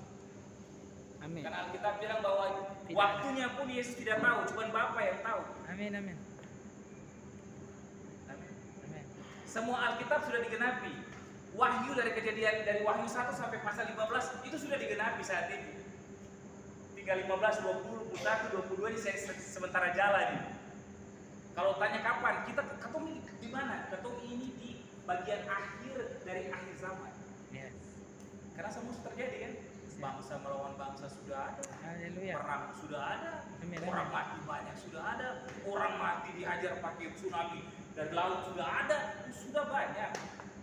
Amin. Karena Alkitab bilang bahwa waktunya pun Yesus tidak tahu, cuma Bapa yang tahu. Amin, amin. Amin. Amin. Semua Alkitab sudah digenapi. Wahyu dari kejadian dari Wahyu 1 sampai pasal 15 itu sudah digenapi saat ini. 3, 15, 20, 21, 22 ini sementara jalan ini. Kalau tanya kapan, kita ketemu di mana? Ketemu ini di bagian akhir dari akhir zaman. Yes. Karena semua sudah terjadi kan? Bangsa melawan bangsa sudah ada. Haleluya. Perang sudah ada. Amin, Orang amin. mati banyak sudah ada. Orang mati dihajar pakai tsunami dari laut sudah ada. Sudah banyak.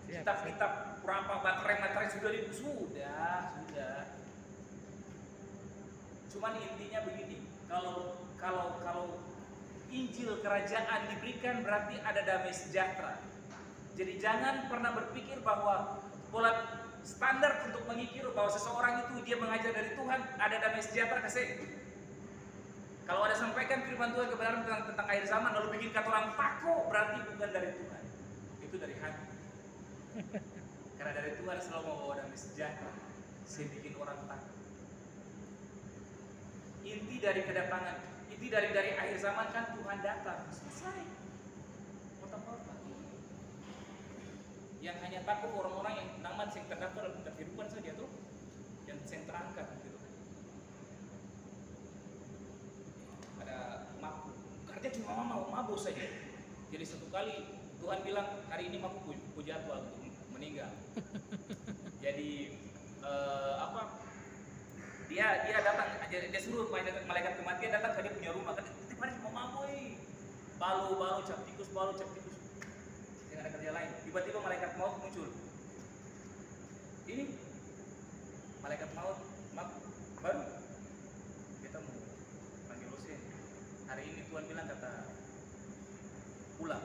Kitab-kitab berapa materai sudah. Cuman intinya begini, kalau Injil kerajaan diberikan berarti ada damai sejahtera. Jadi jangan pernah berpikir bahwa pola standar untuk mengikir bahwa seseorang itu dia mengajar dari Tuhan ada damai sejahtera kasih. Kalau ada sampaikan firman Tuhan kebenaran tentang akhir zaman lalu bikin kata orang takut, berarti bukan dari Tuhan. Itu dari hati. Karena dari Tuhan selalu membawa damai sejahtera. Saya bikin orang takut. Inti dari kedatangan, inti dari akhir zaman kan Tuhan datang, selesai. Apa-apa. Yang hanya takut orang-orang yang nama yang terdaftar dalam kehidupan saja tuh, yang terangkat gitu. Ada mabuk, kerja cuma mau mabuk saja. Jadi satu kali Tuhan bilang hari ini mabuk jadwal untuk meninggal. Jadi dia datang, dia suruh malaikat kematian datang ke dia punya rumah kan tiap hari mau mabuk, balu cap tikus, tidak ada kerja lain. Tiba-tiba malaikat maut muncul. Ini malaikat maut baru kita mau panggil dosen. Hari ini Tuhan bilang kata pulang.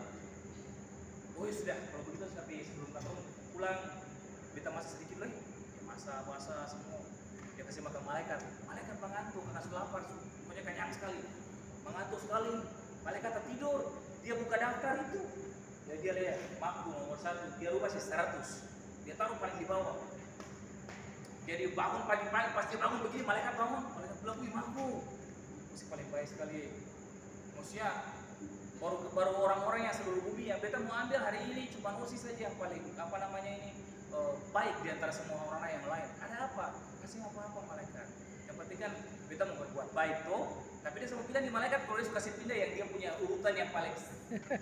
Oh ya sudah sudah, kalau begitu tapi sebelum katong pulang, beta masak sedikit lagi. Ya, masak semua. Dia kasih makan malaikat. Malaikat mengantuk karena sudah lapar, pokoknya kenyang sekali. Mengantuk sekali. Malaikat tertidur. Dia buka daftar itu. Ya, dia lihat mampu nomor 1, dia rubah 100. Dia taruh paling di bawah. Jadi bangun pagi-pagi, pasti bangun begini, malaikat bangun. Malaikat bilang, wih mampu. Masih paling baik sekali. Maksudnya baru orang-orang yang seluruh bumi yang beta mau ambil hari ini cuma Osi saja yang paling baik di antara semua orang yang lain. Ada apa? Kasih apa-apa malaikat. Yang penting kan beta mau berbuat baik tuh. Tapi dia sama bilang di malaikat kalau dia suka pindah yang dia punya urutan yang paling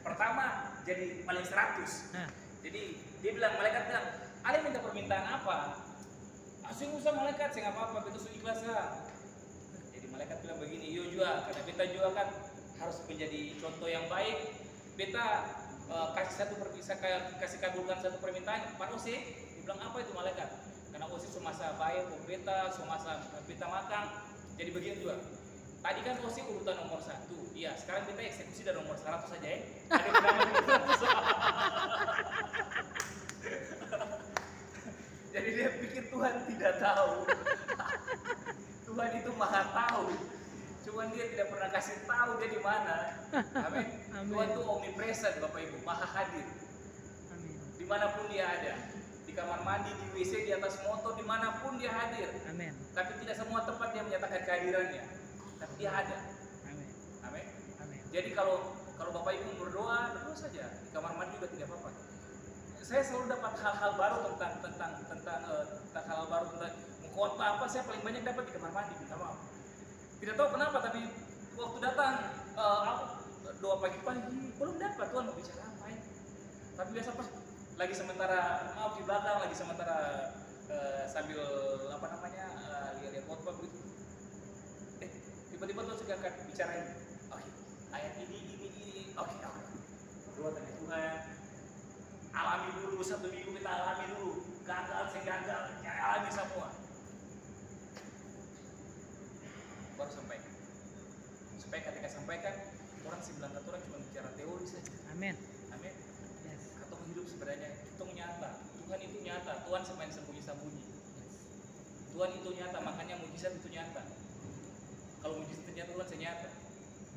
pertama jadi paling 100. Jadi dia bilang, malaikat bilang, "Ale minta permintaan apa?" Asing usah malaikat, saya nggak apa-apa, beta sudah ikhlas ya. Jadi malaikat bilang begini, "Yo juga, karena beta juga kan harus menjadi contoh yang baik. Beta kasih kabulkan satu permintaan, Pak Osi." Dibilang, "Apa itu malaikat?" Karena Osi semasa baik, beta semasa beta makan. Jadi begini juga. Tadi kan Osi urutan nomor 1. Iya, sekarang beta eksekusi dari nomor 100 saja ya. Ada yang bernama nomor 100. Jadi dia pikir Tuhan tidak tahu. Tuhan itu maha tahu. Cuman dia tidak pernah kasih tahu dia di mana. Amin. Tuhan itu omnipresent, Bapak Ibu, maha hadir. Amin. Dimanapun dia ada, di kamar mandi, di WC, di atas motor, dimanapun dia hadir. Amin. Tapi tidak semua tempat dia menyatakan kehadirannya, tapi dia ada. Amin. Amin. Amin. Jadi kalau Bapak Ibu berdoa saja di kamar mandi juga tidak apa-apa. Saya selalu dapat hal-hal baru tentang hal-hal baru tentang khotbah apa, saya paling banyak dapat di kamar mandi, minta maaf. Tidak tahu kenapa, tapi waktu datang doa pagi-pagi belum dapat Tuhan mau bicara apa ya. Tapi biasa pas lagi sementara maaf di belakang, lagi sementara sambil lihat khotbah begitu. Tiba-tiba Tuhan sudah akan bicarain. Oke, ayat ini. Oke. Berdoa tanya Tuhan. Alami dulu, 1 minggu kita alami dulu. Gagal, alami semua. Baru sampaikan. Supaya ketika sampaikan, orang bilang kata orang cuma bicara teori saja. Amin. Amin. Yes. Katong hidup sebenarnya itu nyata. Tuhan itu nyata. Tuhan semain sembunyi-sembunyi. Tuhan itu nyata, makanya mujizat itu nyata. Kalau mujizat itu nyata, Tuhan senyata.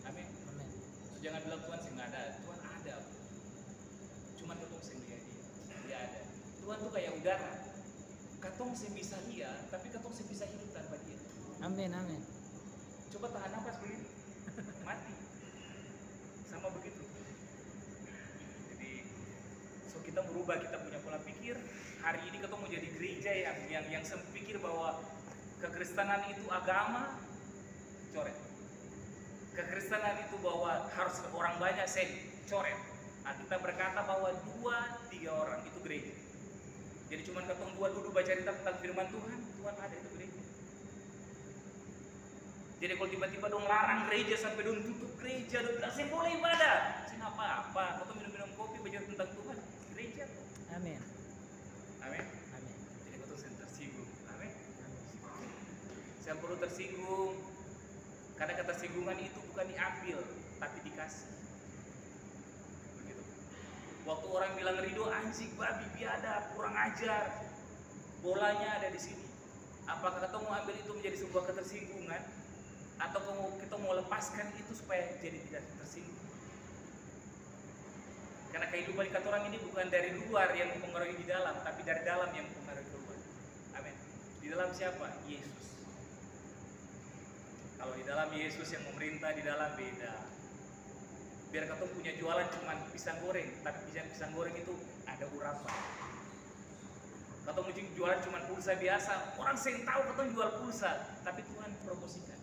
Amin. Amin. So, jangan bilang Tuhan sih nggak ada. Tuhan ada. Cuman katong sendiri dia ada. Tuhan tuh kayak udara. Katong sih bisa lihat, tapi katong sih bisa hidup tanpa dia. Amin. Amin. Coba tahan nafas begini, mati. Sama begitu. Jadi, kita berubah, kita punya pola pikir. Hari ini kita mau jadi gereja yang pikir bahwa kekristenan itu agama, coret. Kekristenan itu bahwa harus orang banyak, coret. Nah, kita berkata bahwa 2-3 orang itu gereja. Jadi cuma ketemu 2 duduk baca cerita tentang firman Tuhan, Tuhan ada itu gereja. Jadi kalau tiba-tiba dong larang gereja sampai dong tutup gereja, dong bilang saya boleh ibadah, saya apa-apa, atau minum-minum kopi baca tentang Tuhan, gereja tuh. Amin. Amin. Amin. Jadi kau tuh tersinggung, amin. Saya perlu tersinggung, karena ketersinggungan itu bukan diambil, tapi dikasih. Begitu. Waktu orang bilang Ridho anjing, babi, biadab, kurang ajar, bolanya ada di sini. Apakah kita mau ambil itu menjadi sebuah ketersinggungan? Atau kita mau lepaskan itu supaya jadi tidak tersinggung? Karena kehidupan kata orang ini bukan dari luar yang mempengaruhi di dalam, tapi dari dalam yang mempengaruhi keluar. Amin. Di dalam siapa? Yesus. Kalau di dalam Yesus yang memerintah, di dalam beda. Biar kata punya jualan cuma pisang goreng, tapi pisang goreng itu ada urapan. Kata mungkin jualan cuma pulsa biasa, orang sering tahu kata jual pulsa, tapi Tuhan promosikan.